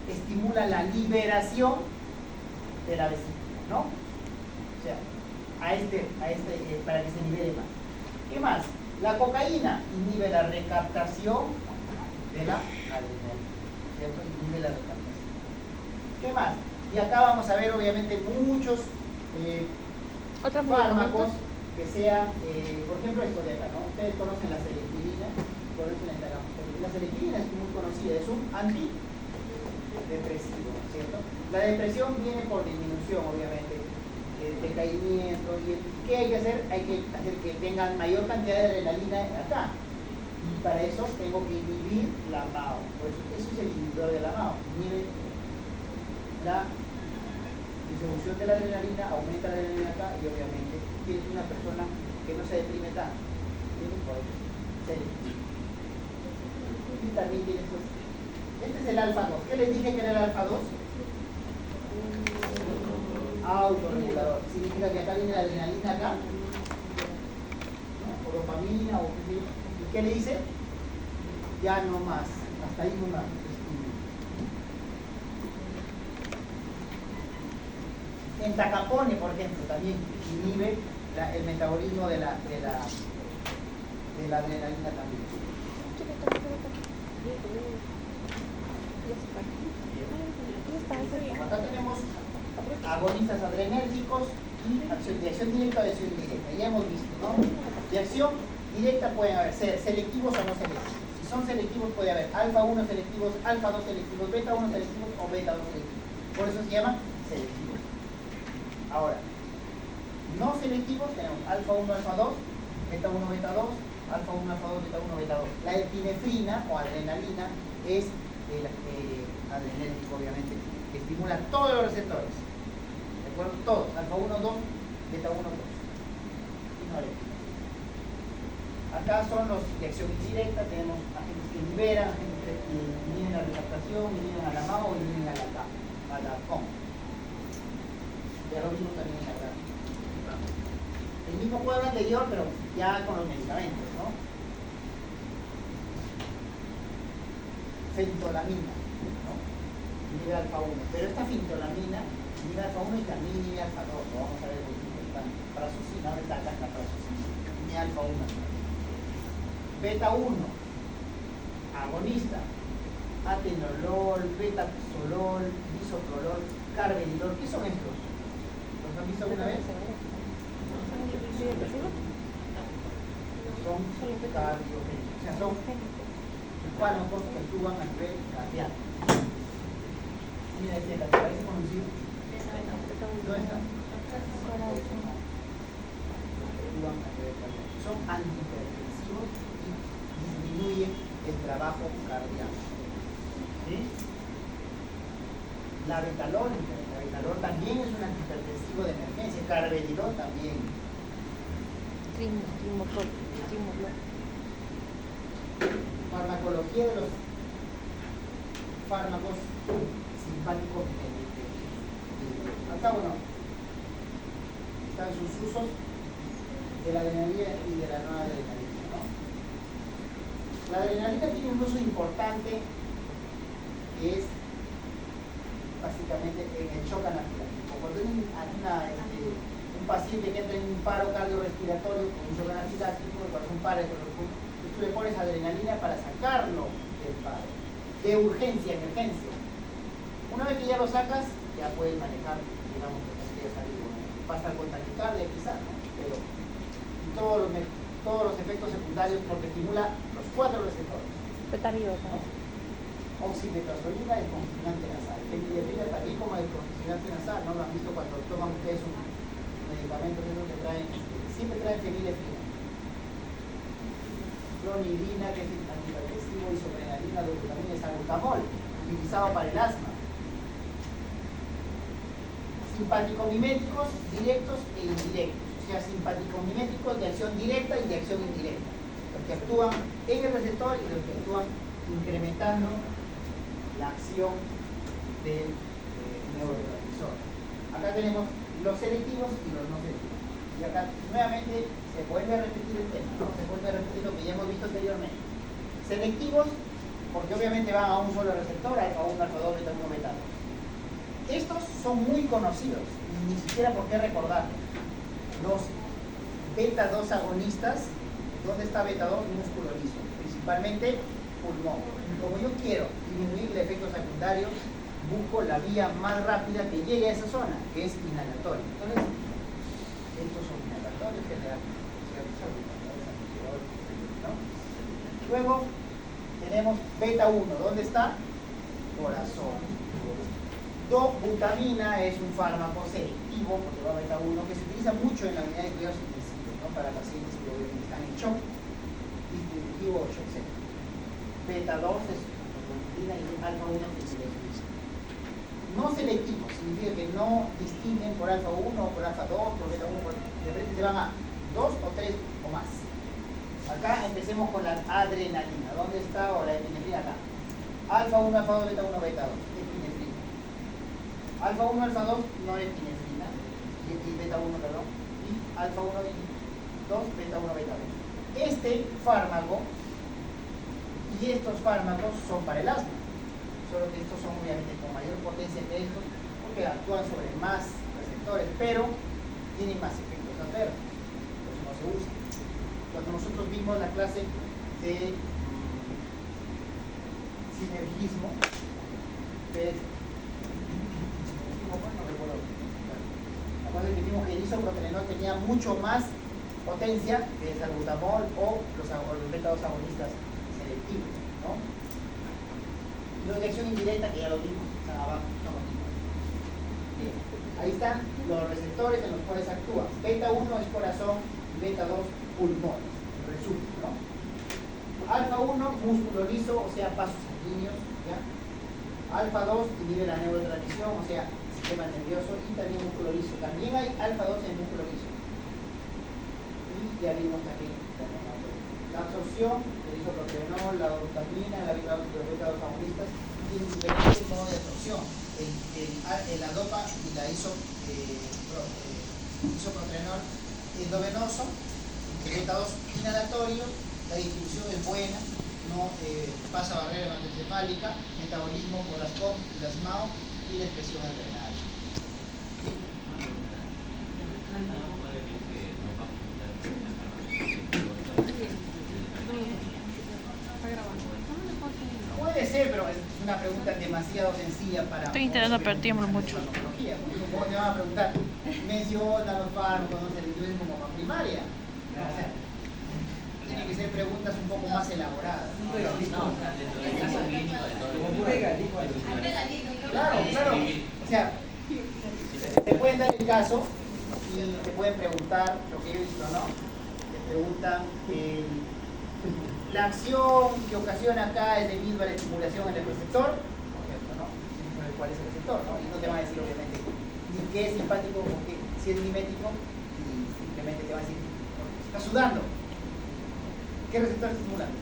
Estimula la liberación de la vesícula, ¿no? O sea, para que se libere más. ¿Qué más? La cocaína inhibe la recaptación de la adrenalina, ¿cierto? Inhibe la recaptación. ¿Qué más? Y acá vamos a ver obviamente muchos fármacos que sean, por ejemplo, esto de acá, ¿no? Ustedes conocen la selectivina, la selectivina es muy conocida, es un antidepresivo, ¿cierto? La depresión viene por disminución, obviamente, decaimiento, y ¿qué hay que hacer? Hay que hacer que tengan mayor cantidad de adrenalina acá, y para eso tengo que inhibir la MAO, por eso es el inhibidor de la MAO, inhibe la distribución de la adrenalina, aumenta la adrenalina acá y obviamente tienes una persona que no se deprime tanto. ¿Entiendes? Por eso. Y también tienes este es el alfa 2. ¿Qué les dije que era el alfa 2? Autorregulador. Significa que acá viene la adrenalina acá, ¿no? O dopamina o qué sé yo. ¿Y qué le dice? Ya no más. Hasta ahí no más. En Tacapone, por ejemplo, también inhibe el metabolismo de la adrenalina también. Acá tenemos agonistas adrenérgicos y de acción directa o de acción indirecta. Ya hemos visto, ¿no? De acción directa pueden haber selectivos o no selectivos. Si son selectivos puede haber alfa 1 selectivos, alfa 2 selectivos, beta 1 selectivos o beta 2 selectivos. Por eso se llaman selectivos. Ahora, no selectivos tenemos alfa 1, alfa 2, beta 1, beta 2, alfa 1, alfa 2, beta 1, beta 2. La epinefrina o adrenalina es el adrenérgico, obviamente, que estimula todos los receptores. ¿De acuerdo? Todos. Alfa 1, 2, beta 1, 2. Y norepinefrina. Acá son los de acción indirecta, tenemos agentes que liberan, agentes que inhiben la recaptación, inhiben a la MAO, inhiben a la COM. Ya lo vimos también en la gráfica. El mismo cuadro anterior, pero ya con los medicamentos, ¿no? Fentolamina, ¿no? Inhibe alfa 1. Pero esta fentolamina inhibe alfa 1 y también inhibe alfa 2. Lo vamos a ver por qué. Prazosina, ahora está acá en la prazosina. Inhibe alfa 1. Beta 1, agonista. Atenolol, betaxolol, bisoprolol, carvedilol. ¿Qué son estos? ¿Los han visto alguna vez? Son cardiogénicos, o sea, son fármacos que actúan a nivel cardíaco. Mira, este parece conocido. ¿Dónde está? Actúan a nivel cardíaco. Son antihipertensivos y disminuyen el trabajo cardíaco. ¿Sí? La betalol también es un antihipertensivo de emergencia. Carvedilol también. Trimotol. Farmacología de los fármacos simpáticos. Acá bueno, están sus usos de la adrenalina y de la no adrenalina, ¿no? La adrenalina tiene un uso importante que es básicamente en el shock anafiláctico. Cuando hay un paciente que entra en un paro cardiorrespiratorio con un shock anafiláctico, el corazón para, tú le pones adrenalina para sacarlo del paro, de urgencia, emergencia. Una vez que ya lo sacas, ya puedes manejar, digamos, que ya salido. Va a estar con taquicardia quizás, ¿no? Pero todos los efectos secundarios porque estimula los 4 receptores. Petariosa. ¿No? Oxipetazolina, el congestionante nasal. Fenilefrina también como el congestionante nasal, ¿no? Lo han visto cuando toman ustedes un medicamento que traen, siempre traen fenilefrina. Clonidina, que es antihipertensivo, isoprenalina, dobutamina, es salbutamol, utilizado para el asma. Simpaticomiméticos directos e indirectos, o sea, simpaticomiméticos de acción directa y de acción indirecta, los que actúan en el receptor y los que actúan incrementando la acción del neurotransmisor. Acá tenemos los selectivos y los no selectivos. Y acá nuevamente se vuelve a repetir el tema, ¿no? Se vuelve a repetir lo que ya hemos visto anteriormente. Selectivos, porque obviamente van a un solo receptor, alfa 1, alfa 2, beta 1, beta 2. Estos son muy conocidos, ni siquiera por qué recordarlos. Los beta 2 agonistas, ¿dónde está beta 2? Músculo liso, principalmente pulmón. Como yo quiero disminuir el efecto secundario, busco la vía más rápida que llegue a esa zona, que es inhalatoria. Entonces, estos son inhalatorios generalmente. ¿No? Luego tenemos beta 1, ¿dónde está? Corazón. Dobutamina es un fármaco selectivo, porque va a beta 1, que se utiliza mucho en la unidad de cuidados intensivos, ¿no? Para pacientes que están en shock distributivo o shock séptico. Beta 2 es dobutamina y alfa 1 que se utiliza. No selectivos, significa que no distinguen por alfa 1 o por alfa 2, por beta 1, de repente se van a 2 o 3 o más. Acá empecemos con la adrenalina. ¿Dónde está? O la epinefrina acá. Alfa 1, alfa 2, beta 1, beta 2. Epinefrina. Alfa 1, alfa 2, no epinefrina. Y beta 1, perdón. Y alfa 1 y 2, beta 1, beta 2. Este fármaco y estos fármacos son para el asma. Solo que estos son obviamente con mayor potencia que estos, porque actúan sobre más receptores, pero tienen más efectos adversos. Por eso no se usan. Cuando nosotros vimos la clase de sinergismo, acuérdense que vimos que el isoproterenol tenía mucho más potencia que el salbutamol o los beta 2 agonistas selectivos, ¿no? Y los de acción indirecta, que ya lo vimos, están abajo, bien. Ahí están los receptores en los cuales actúa. Beta 1 es corazón, beta 2 pulmón, resumen, ¿no? Alfa 1, músculo liso, o sea, vasos sanguíneos, ¿ya? Alfa 2 inhibe la neurotransmisión, o sea, sistema nervioso, y también músculo liso. También hay alfa 2 en músculo liso. Y ya vimos también la absorción, el isoproterenol, la dobutamina, la beta 2 agonistas, tienen diferentes modos de absorción. La dopa y la isoproterenol endovenoso, 2 inhalatorio, la distribución es buena, no pasa barrera hematoencefálica, metabolismo por las COM y las MAO y la expresión adrenal. Puede ser, pero es una pregunta demasiado sencilla para... Estoy intentando perdimos mucho. ¿Cómo te van a preguntar? Menciona los fármacos, no se le incluyen como para primaria. O sea, tienen que ser preguntas un poco más elaboradas. Claro, claro. O sea, te pueden dar el caso y te pueden preguntar lo que yo he visto, ¿no? Te preguntan la acción que ocasiona acá es debido a la estimulación en el receptor, por ejemplo, ¿no? ¿Cuál es el receptor? ¿No? Y no te van a decir obviamente ni qué es simpático o qué, si es mimético, y simplemente te van a decir, está sudando. ¿Qué receptor está estimulando?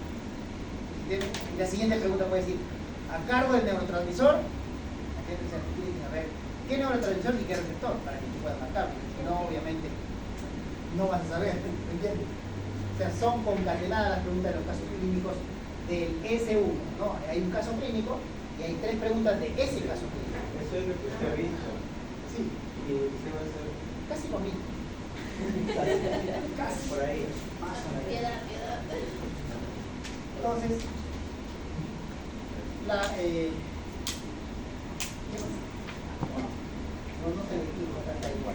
Y la siguiente pregunta puede decir, a cargo del neurotransmisor, a ver, ¿qué neurotransmisor y qué receptor? Para que tú puedas marcarlo. Si no, obviamente, no vas a saber, ¿entiendes? O sea, son concatenadas las preguntas de los casos clínicos del S1, ¿no? Hay un caso clínico y hay 3 preguntas de ese caso clínico. Eso es lo que usted ha visto. Sí. Y usted va a hacer Casi lo mismo. Casi. por ahí. Más o menos. Piedad. Entonces, ¿qué más? No se le dijo tanta igual.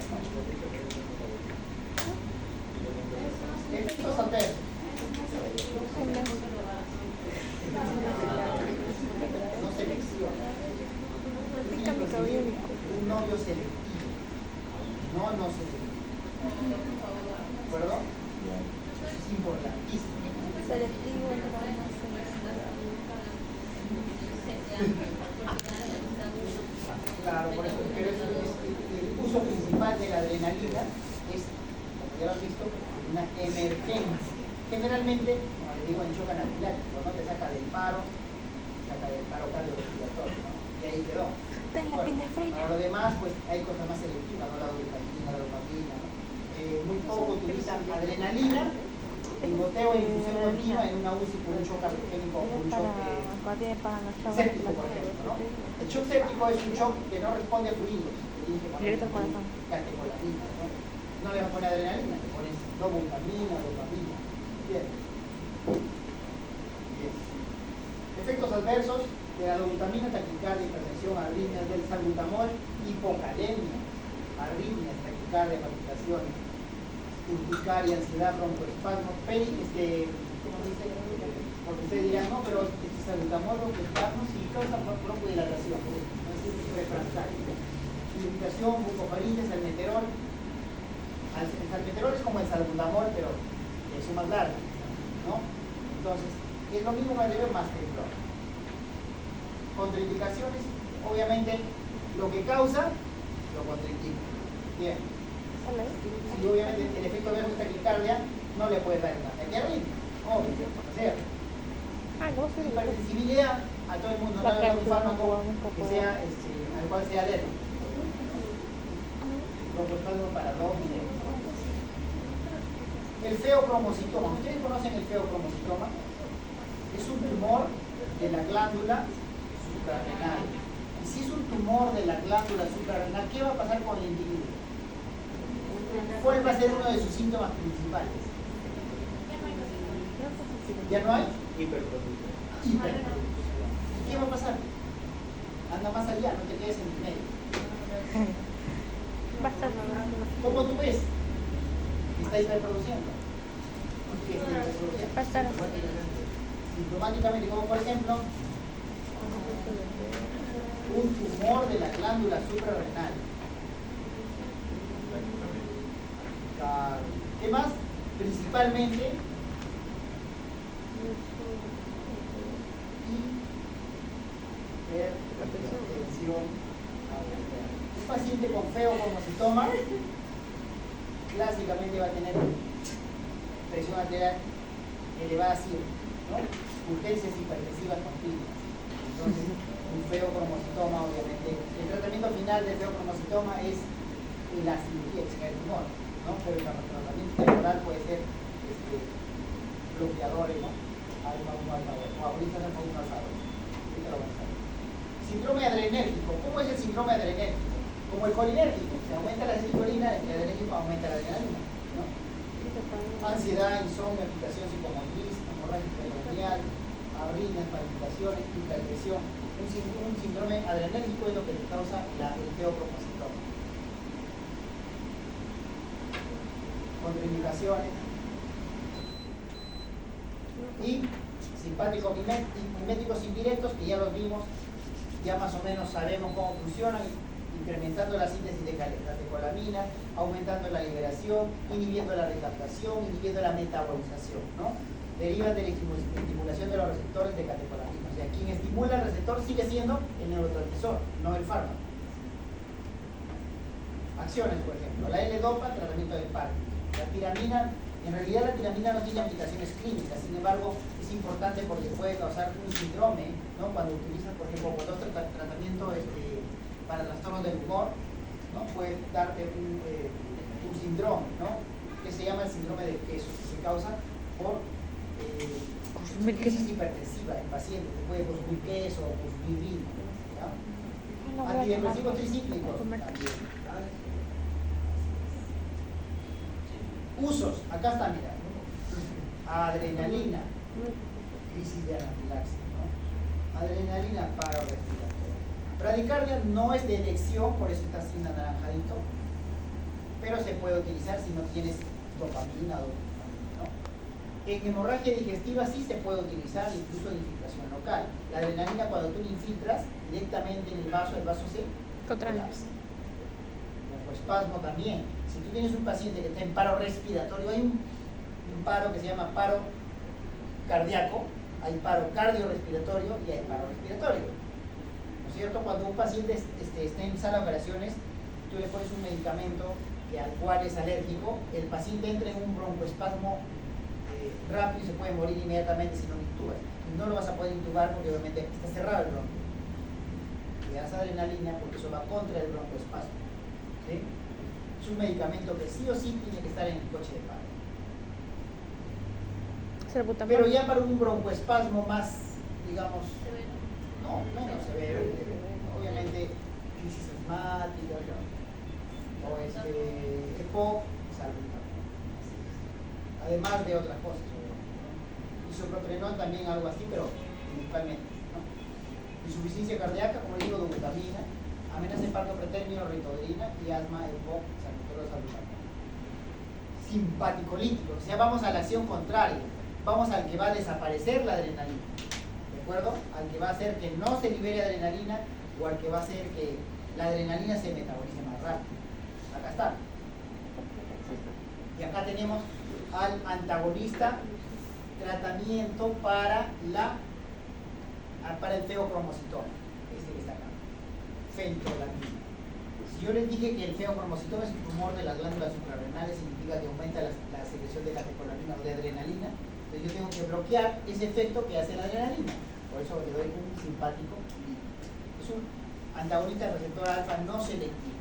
Efectos adversos. No selecciona. Un novio selectivo. No selectivo. ¿De acuerdo? Eso es importantísimo. Selectivo, Claro, por eso, pero el uso principal de la adrenalina es, como ya lo has visto, una emergencia. Generalmente, como les digo, en shock anafiláctico, ¿no? Te saca del paro cardiorrespiratorio, ¿no? Y ahí quedó. Bueno, para lo demás, pues hay cosas más selectivas, ¿no? La dopamina, la dopamina, ¿no? Muy poco utilizan adrenalina en goteo de infusión continua en una UCI por un shock cardiogénico o un shock séptico, por ejemplo, ¿no? El shock séptico es un shock que no responde a fluidos, que tiene que poner catecolamina, ¿no? No le vas a poner adrenalina, le pones dobutamina, dopamina. Bien. Bien. Efectos adversos de la dobutamina, taquicardia, hipertensión, arritmias, del salbutamol, hipocalemia, arritmias, taquicardia, palpitaciones, urticaria, ansiedad, broncoespasmo, ¿cómo dice? Porque ustedes dirán, no, pero este salbutamol, broncoespasmo, sí causa bronchodilatación, no es refractario. Irritación, bucofaringe, salmeterol. El salmeterol es como el salbutamol, pero es más largo, ¿no? Entonces, es lo mismo que el anterior, más temblor. Contraindicaciones, obviamente, lo que causa, lo contraindica. Bien. Y obviamente el efecto adverso de taquicardia no le puede dar una arritmia, obvio, o sea, hipersensibilidad a todo el mundo, no le da un fármaco que sea, al cual sea alérgico. Broncoespasmo para 2 minutos. El feocromocitoma, ¿ustedes conocen el feocromocitoma? Es un tumor de la glándula suprarrenal. Y si es un tumor de la glándula suprarrenal, ¿qué va a pasar con el individuo? ¿Cuál va a ser uno de sus síntomas principales? ¿Ya no hay? Hiperproducción. Hiperproducción. ¿Y qué va a pasar? Anda más allá, no te quedes en el medio. ¿Cómo tú ves? Está hiperproduciendo. ¿Qué está hiperproduciendo? Sintomáticamente, como por ejemplo, un tumor de la glándula suprarrenal. ¿Qué más? Principalmente hipertensión. Un paciente con feocromocitoma clásicamente va a tener presión arterial elevada siempre, ¿no? Urgencias hipertensivas continuas. Entonces, un feocromocitoma, obviamente, el tratamiento final del feocromocitoma es la cirugía, extraer el tumor. ¿no? Pero el tratamiento temporal puede ser bloqueadores, ¿no? Alfa 1, alfa 2, o ahorita alfa 1, alfa 2. Ahorita lo vamos a ver. Síndrome adrenérgico. ¿Cómo es el síndrome adrenérgico? Como el colinérgico. Se aumenta la acetilcolina, el adrenérgico aumenta la adrenalina, ¿no? Ansiedad, insomnio, agitación psicomotriz, hemorragia peritoneal, arritmias, palpitaciones, hipertensión. Un síndrome adrenérgico es lo que le causa el feopropositor. Contraindicaciones. Y simpáticos miméticos indirectos, que ya los vimos, ya más o menos sabemos cómo funcionan, incrementando la síntesis de catecolamina, aumentando la liberación, inhibiendo la recaptación, inhibiendo la metabolización, ¿no? Derivan de la estimulación de los receptores de catecolamina. O sea, quien estimula el receptor sigue siendo el neurotransmisor, no el fármaco. Acciones, por ejemplo, la L-dopa, tratamiento del paro. La tiramina, en realidad la tiramina no tiene aplicaciones clínicas, sin embargo, es importante porque puede causar un síndrome, ¿no? Cuando utilizas, por ejemplo, cuando otro tratamiento para trastornos del humor, ¿no? Puede darte un síndrome, ¿no? Que se llama el síndrome de queso, que se causa por crisis hipertensiva en pacientes, que puede consumir queso o consumir vino, ¿ya? Antidepresivos tricíclicos también. Usos, acá está, mira, adrenalina, crisis de anafilaxia, ¿no? Adrenalina para respiratorio. Bradicardia no es de elección, por eso está así anaranjadito, pero se puede utilizar si no tienes dopamina o dopamina, ¿no? En hemorragia digestiva sí se puede utilizar incluso en infiltración local. La adrenalina, cuando tú la infiltras directamente en el vaso se colapsa. Espasmo también. Si tú tienes un paciente que está en paro respiratorio, hay un paro que se llama paro cardíaco, hay paro cardiorrespiratorio y hay paro respiratorio. ¿No es cierto? Cuando un paciente está en sala de operaciones, tú le pones un medicamento al cual es alérgico, el paciente entra en un broncoespasmo rápido y se puede morir inmediatamente si no lo intubas. Y no lo vas a poder intubar porque obviamente está cerrado el bronco. Le das adrenalina porque eso va contra el broncoespasmo. ¿Sí? Es un medicamento que sí o sí tiene que estar en el coche de paro. Pero ya para un broncoespasmo más, digamos, no, menos severo, obviamente crisis asmática, o EPOC, además de otras cosas, isoproprenol también algo así, pero principalmente, ¿no? Insuficiencia cardíaca, como digo, dobutamina, amenaza de parto pretérmino, ritodrina y asma, EPOC, salbutamol salbutamol. Simpaticolítico, o sea, vamos a la acción contraria, vamos al que va a desaparecer la adrenalina, ¿de acuerdo? Al que va a hacer que no se libere adrenalina o al que va a hacer que la adrenalina se metabolice más rápido. Acá está. Y acá tenemos al antagonista, tratamiento para el feocromocitoma, este que está acá, fentolamina. Si yo les dije que el feocromocitoma es un tumor de las glándulas suprarrenales, significa que aumenta la secreción de catecolamina o de adrenalina, entonces yo tengo que bloquear ese efecto que hace la adrenalina, por eso le doy un simpático líquido. Es un antagonista del receptor alfa no selectivo.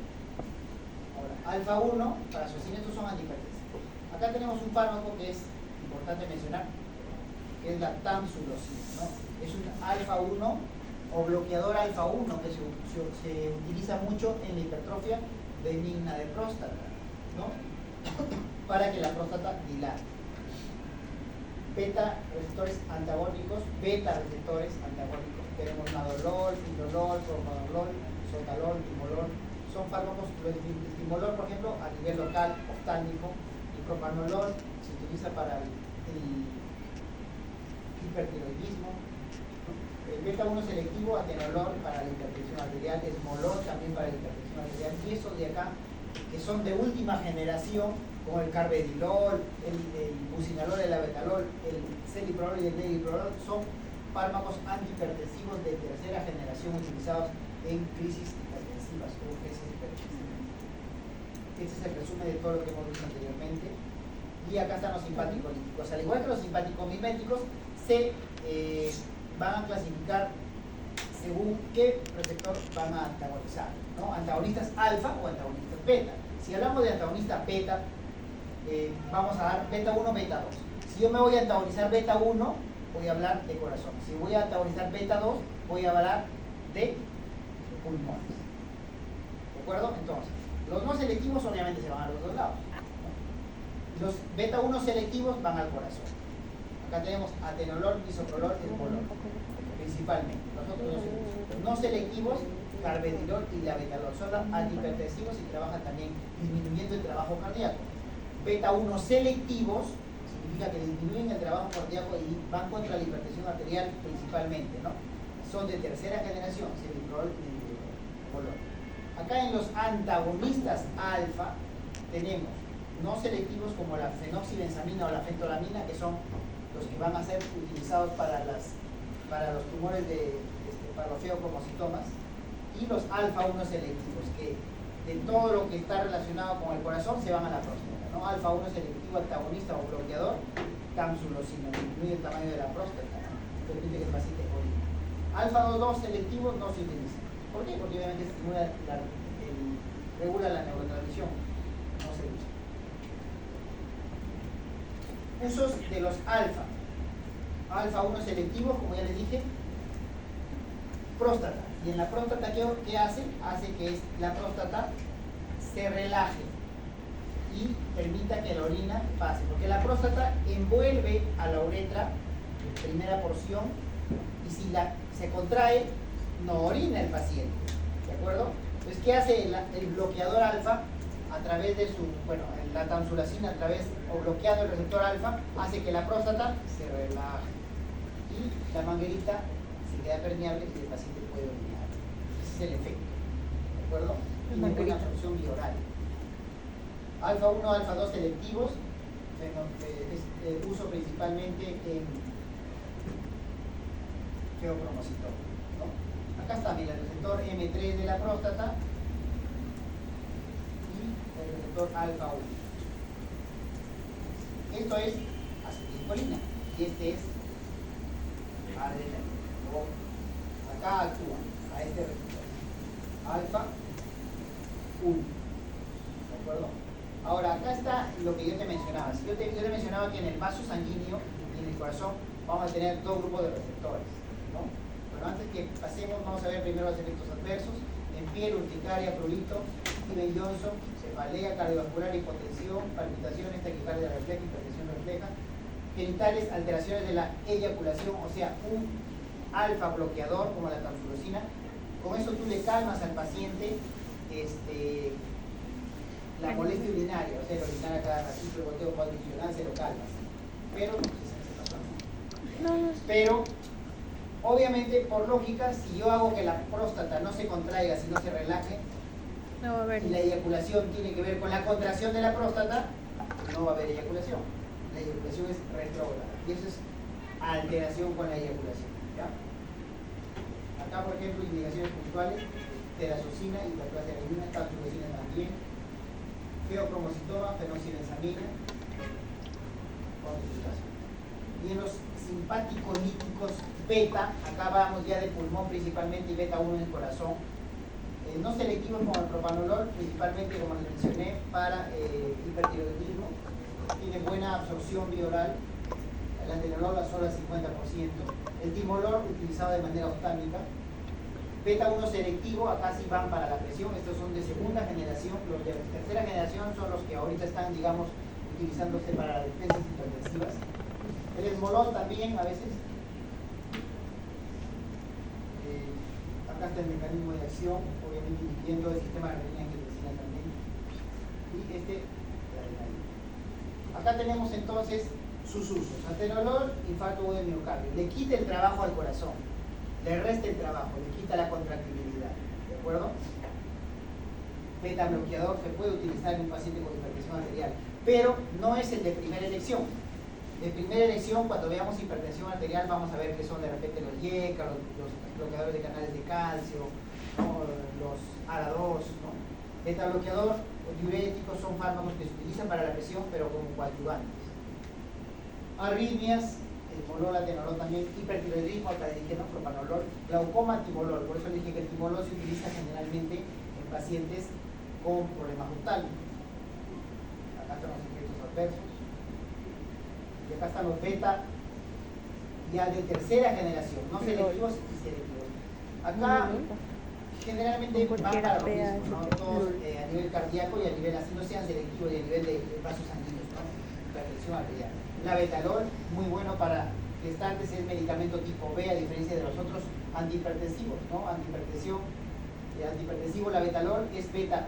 Ahora, alfa 1, para sostener estos son antihipertensivos. Acá tenemos un fármaco que es importante mencionar, que es la tamsulosina, ¿no? Es un alfa 1 o bloqueador alfa 1 que se utiliza mucho en la hipertrofia benigna de próstata, ¿no? Para que la próstata dilate. Beta receptores antagónicos, tenemos nadolol, findolol, propanolol, sotalol, timolol, son fármacos. El timolol, por ejemplo, a nivel local, oftálmico, y propanolol se utiliza para el hipertiroidismo. El beta 1 selectivo, atenolol para la hipertensión arterial, esmolol también para la hipertensión arterial, y esos de acá, que son de última generación, como el carvedilol, el bucinalol, el abetalol, el celiprolol y el deliprolol, son fármacos antihipertensivos de tercera generación utilizados en crisis hipertensivas o crisis hipertensivas. Este es el resumen de todo lo que hemos visto anteriormente. Y acá están los simpaticolíticos. Al igual que los simpaticomiméticos, se van a clasificar según qué receptor van a antagonizar, ¿no? Antagonistas alfa o antagonistas beta. Si hablamos de antagonista beta, vamos a dar beta 1, beta 2. Si yo me voy a antagonizar beta 1, voy a hablar de corazón. Si voy a antagonizar beta 2, voy a hablar de pulmones. ¿De acuerdo? Entonces, los no selectivos obviamente se van a los dos lados, ¿no? Los beta 1 selectivos van al corazón. Acá tenemos atenolol, bisoprolol y elbolol, principalmente. Los otros no selectivos, carvedilol y labetalol, son antihipertensivos y trabajan también disminuyendo el trabajo cardíaco. Beta 1 selectivos significa que disminuyen el trabajo cardíaco y van contra la hipertensión arterial principalmente, ¿no? Son de tercera generación, celiprolol y elbolol. Acá en los antagonistas alfa tenemos no selectivos como la fenoxibenzamina o la fentolamina, que son los que van a ser utilizados para los tumores para los feocromocitomas, y los alfa 1 selectivos, que de todo lo que está relacionado con el corazón se van a la próstata, ¿no? Alfa 1 selectivo, antagonista o bloqueador, tamsulosina, disminuye el tamaño de la próstata, ¿no? Permite que el paciente orine. Alfa 2 selectivos no se utiliza. ¿Por qué? Porque obviamente regula la neurotransmisión, no se usa. Usos de los alfa. Alfa 1 selectivos, como ya les dije, próstata. Y en la próstata, ¿qué hace? Hace que la próstata se relaje y permita que la orina pase. Porque la próstata envuelve a la uretra, primera porción, y si se contrae, no orina el paciente. ¿De acuerdo? Entonces, ¿qué hace el bloqueador alfa? A través de la tamsulacina, o bloqueando el receptor alfa, hace que la próstata se relaje. Y la manguerita se queda permeable y el paciente puede orinar. Ese es el efecto. ¿De acuerdo? Tiene buena absorción bioral. Alfa 1, alfa 2 selectivos, uso principalmente en feocromocitoma, ¿no? Acá está, mira, el receptor M3 de la próstata y el receptor alfa 1. Esto es acetilcolina y este es adrenalina. Acá actúa a este receptor alfa 1. ¿De acuerdo? Ahora, acá está lo que yo te mencionaba. Yo te mencionaba que en el vaso sanguíneo y en el corazón vamos a tener dos grupos de receptores, ¿no? Pero antes que pasemos, vamos a ver primero los efectos adversos. En piel, urticaria, prurito, Steven-Johnson, cefalea, cardiovascular, hipotensión, palpitaciones, taquicardia refleja, hipertensión refleja. Genitales, alteraciones de la eyaculación, o sea, un alfa bloqueador como la tamsulosina. Con eso tú le calmas al paciente la molestia urinaria, o sea, el orinar a cada ratito, el goteo cuadriculado, se lo calmas. Pero, no sé si se pasó. Pero, obviamente, por lógica, si yo hago que la próstata no se contraiga, sino se relaje, No va a haber. y la eyaculación tiene que ver con la contracción de la próstata, no va a haber eyaculación. La eyaculación es retrógrada, y eso es alteración con la eyaculación, ¿ya? Acá, por ejemplo, indicaciones puntuales: terazocina, hiperplasia, tamsulosina también, feocromocitoma, fenoxibenzamina, y en los simpaticolíticos beta, acá vamos ya de pulmón principalmente y beta 1 en el corazón. No selectivos como el propanolol, principalmente como les mencioné, para hipertiroidismo, tiene buena absorción bioral. El atenolol solo al 50%, el timolol utilizado de manera oftálmica. Beta 1 selectivo, acá sí van para la presión, estos son de segunda generación. Los de tercera generación son los que ahorita están, digamos, utilizándose para las defensas hipertensivas. El esmolol también a veces. Acá está el mecanismo de acción, obviamente inhibiendo el sistema de adrenalina angiotensina también. Y la adrenalina. Acá tenemos entonces sus usos. Atenolol, infarto agudo de miocardio. Le quita el trabajo al corazón, le resta el trabajo, le quita la contractibilidad. ¿De acuerdo? Beta bloqueador se puede utilizar en un paciente con hipertensión arterial, pero no es el de primera elección. De primera elección, cuando veamos hipertensión arterial, vamos a ver que son de repente los IECA, los bloqueadores de canales de calcio, ¿no? Los ARA2, ¿no? Beta bloqueador o diuréticos son fármacos que se utilizan para la presión, pero como coadyuvantes. Arritmias, el molol, atenolol también, hipertiroidismo, acá dije, ¿no? Propanolol, glaucoma, timolol. Por eso dije que el timolol se utiliza generalmente en pacientes con problemas oftálmicos. Acá están los efectos adversos. Y acá están los beta ya de tercera generación, no selectivos y selectivos. Acá generalmente van para lo mismo, ¿no? Todos a nivel cardíaco y a nivel, así no sean selectivos y a nivel de vasos sanguíneos, ¿no? Hipertensión arterial. La betalol, muy bueno para gestantes, es medicamento tipo B, a diferencia de los otros antihipertensivos, ¿no? Antihipertensivo, la betalol es beta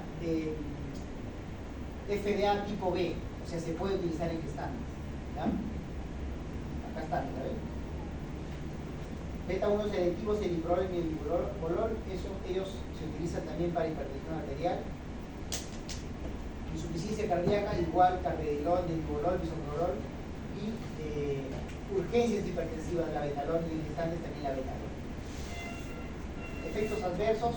FDA tipo B, o sea, se puede utilizar en gestantes, ¿ya? Acá está, ¿ven? Beta 1 selectivos, el iprol y el bibolol, ellos se utilizan también para hipertensión arterial. Insuficiencia cardíaca, igual carvedilol, dibolol, bisoprolol y urgencias hipertensivas, la betalol y en gestantes también la betalol. Efectos adversos,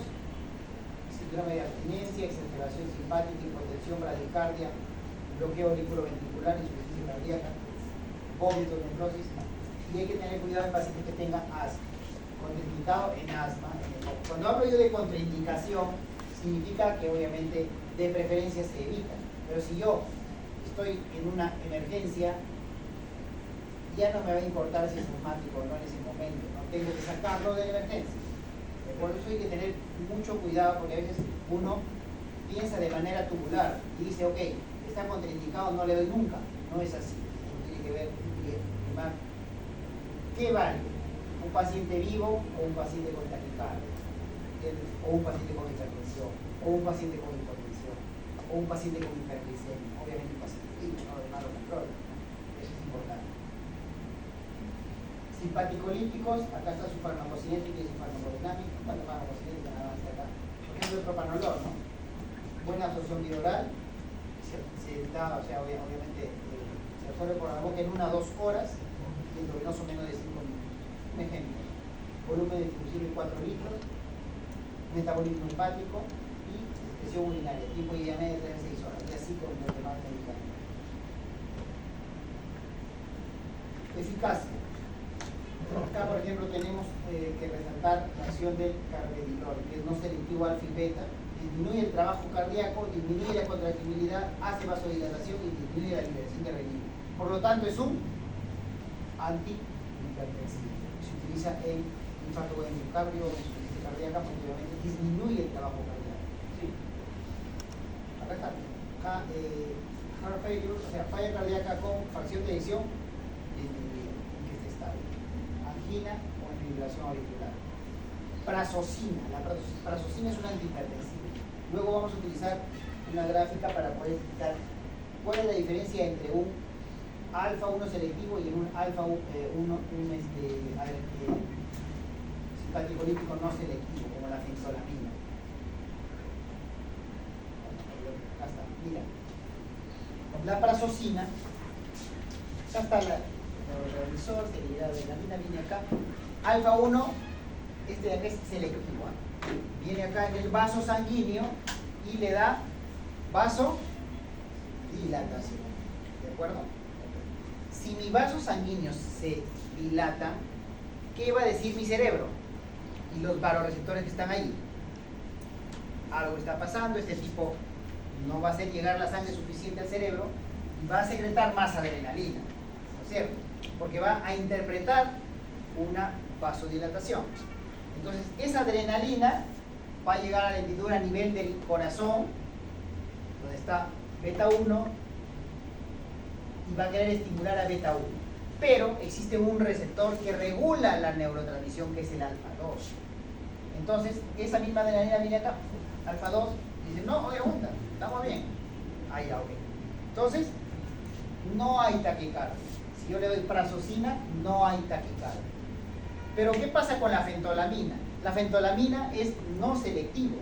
síndrome de abstinencia, exacerbación simpática, hipotensión, bradicardia, bloqueo auriculoventricular, insuficiencia cardíaca, vómito, nefrosis. Y hay que tener cuidado en pacientes que tengan asma, contraindicado en asma. Cuando hablo yo de contraindicación, significa que obviamente de preferencia se evita. Pero si yo estoy en una emergencia, ya no me va a importar si es asmático o no en ese momento, no tengo que sacarlo de la emergencia. Por eso hay que tener mucho cuidado, porque a veces uno piensa de manera tubular y dice, ok, está contraindicado, no le doy nunca. No es así. Uno tiene que ver primero qué vale, un paciente vivo o un paciente con taquicardia, o un paciente con hipertensión, o un paciente con hipotensión, o un paciente con hiperglicemia, obviamente un paciente vivo, no de malo control, ¿no? Eso es importante. Simpaticolíticos, acá está su farmacocinética y su farmacodinámica. Bueno, farmacocinética nada más está acá. Por ejemplo, el propanolol, ¿no? Buena absorción bilateral, se da, o sea, obviamente se absorbe por la boca en 1 a 2 horas, y endovenoso menos de 5 minutos. Un ejemplo, volumen de difusión de 4 litros, metabolismo hepático y excreción urinaria, tiempo de idea media de 3 a 6 horas, y así con los demás medicamentos. Eficacia. Acá, por ejemplo, tenemos que resaltar la acción del carvedilol, que es no selectivo alfa y beta, disminuye el trabajo cardíaco, disminuye la contractibilidad, hace vasodilatación y disminuye la liberación de renina. Por lo tanto, es un antihipertensivo. Se utiliza en infarto de miocardio o insuficiencia cardíaca porque obviamente disminuye el trabajo cardíaco. ¿Sí? Acá está. Heart failure, o sea, falla cardíaca con fracción de eyección disminuida en este estado. Angina o en fibrilación auricular. Prazosina. La prazosina es un antihipertensivo. Luego vamos a utilizar una gráfica para poder explicar cuál es la diferencia entre un alfa 1 selectivo y en un alfa 1 simpaticolítico no selectivo, como la fenzolamina. Acá está, mira. La prazosina, acá está el revisor, seriedad viene acá. Alfa 1, este de acá es selectivo, ¿eh? Viene acá en el vaso sanguíneo y le da vasodilatación. ¿De acuerdo? Si mi vaso sanguíneo se dilata, ¿qué va a decir mi cerebro? Y los vasoreceptores que están ahí. Algo está pasando, este tipo no va a hacer llegar la sangre suficiente al cerebro y va a secretar más adrenalina, ¿no es cierto? Porque va a interpretar una vasodilatación. Entonces, esa adrenalina va a llegar a la lentitud a nivel del corazón, donde está beta 1, y va a querer estimular a beta 1. Pero existe un receptor que regula la neurotransmisión, que es el alfa 2. Entonces, esa misma adrenalina viene acá, alfa 2, y dice, no, oye, aguanta, estamos bien. Ahí ya, ok. Entonces, no hay taquicardia. Si yo le doy prazosina, no hay taquicardia. Pero, ¿qué pasa con la fentolamina? La fentolamina es no selectivo,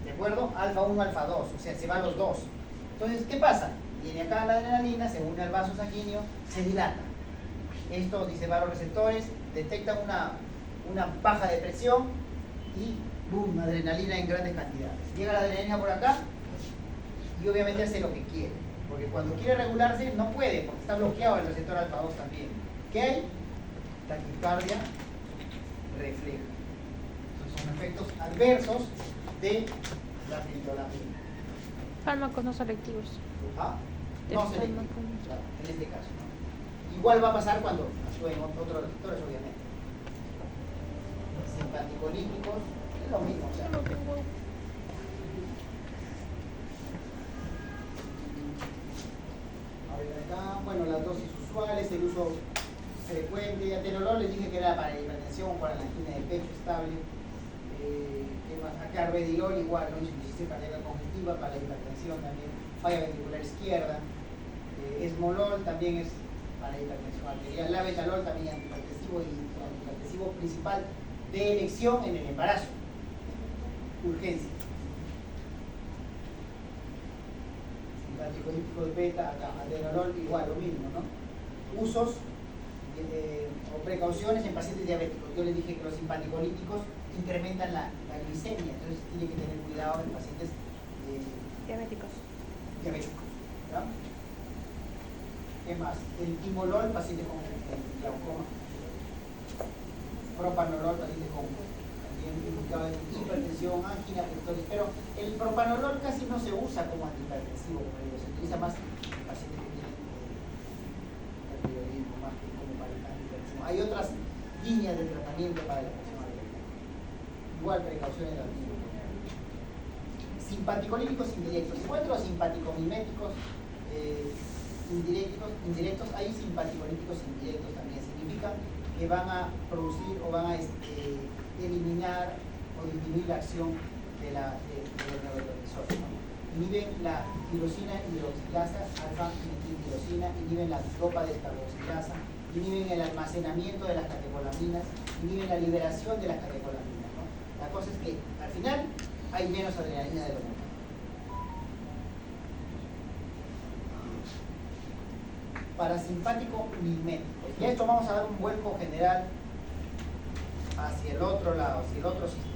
¿de acuerdo? Alfa 1, alfa 2, o sea, se van los dos. Entonces, ¿qué pasa? Viene acá la adrenalina, se une al vaso sanguíneo, se dilata. Esto, dice, vasoreceptores detectan una baja de presión y ¡boom!, adrenalina en grandes cantidades. Llega la adrenalina por acá y obviamente hace lo que quiere, porque cuando quiere regularse no puede, porque está bloqueado el receptor alfa 2 también. ¿Qué hay? Taquicardia refleja. Entonces son efectos adversos de la fentolamina. Fármacos no selectivos. ¿Ah? no selectivo, claro, en este caso, ¿no? Igual va a pasar cuando actúen otros receptores, obviamente. Simpaticolíticos, es lo mismo, o sea, a ver acá, bueno, las dosis usuales, el uso frecuente. Atenolol les dije que era para hipertensión, para la angina de pecho estable. ¿Qué más? Acá arbedilol igual, ¿no? Insuficiencia cardíaca congestiva, para la hipertensión también, falla ventricular izquierda. Esmolol también es para hipertensión arterial. Labetalol también antihipertensivo y antihipertensivo principal de elección en el embarazo. Urgencia. Simpaticolíticos beta, acá, atenolol igual, lo mismo, ¿no? Usos o precauciones en pacientes diabéticos. Yo les dije que los simpaticolíticos incrementan la glicemia, entonces tiene que tener cuidado en pacientes Diabéticos. ¿verdad? ¿Qué más? El timolol, paciente con glaucoma. Propanolol, paciente con también indicado en hipertensión, angina pectoris, pero el propanolol casi no se usa como antihipertensivo, como digo, se utiliza más en pacientes que tienen hipertiroidismo, más que como para el antihipertensivo. Hay otras líneas de tratamiento para la presión arterial. Igual precauciones las mismas. Simpaticolíticos indirectos. Encuentro simpaticomiméticos indirectos, hay simpaticolíticos indirectos también. Significan que van a producir o van a eliminar o disminuir la acción de los neurotransmisores, ¿no? Inhiben la tirosina hidroxilasa, alfa-metiltirosina, inhiben la tropa descarboxilasa, inhiben el almacenamiento de las catecolaminas, inhiben la liberación de las catecolaminas, ¿no? La cosa es que al final hay menos adrenalina de lo normal. Parasimpático miméticos. Y a esto vamos a dar un vuelco general hacia el otro lado, hacia el otro sistema.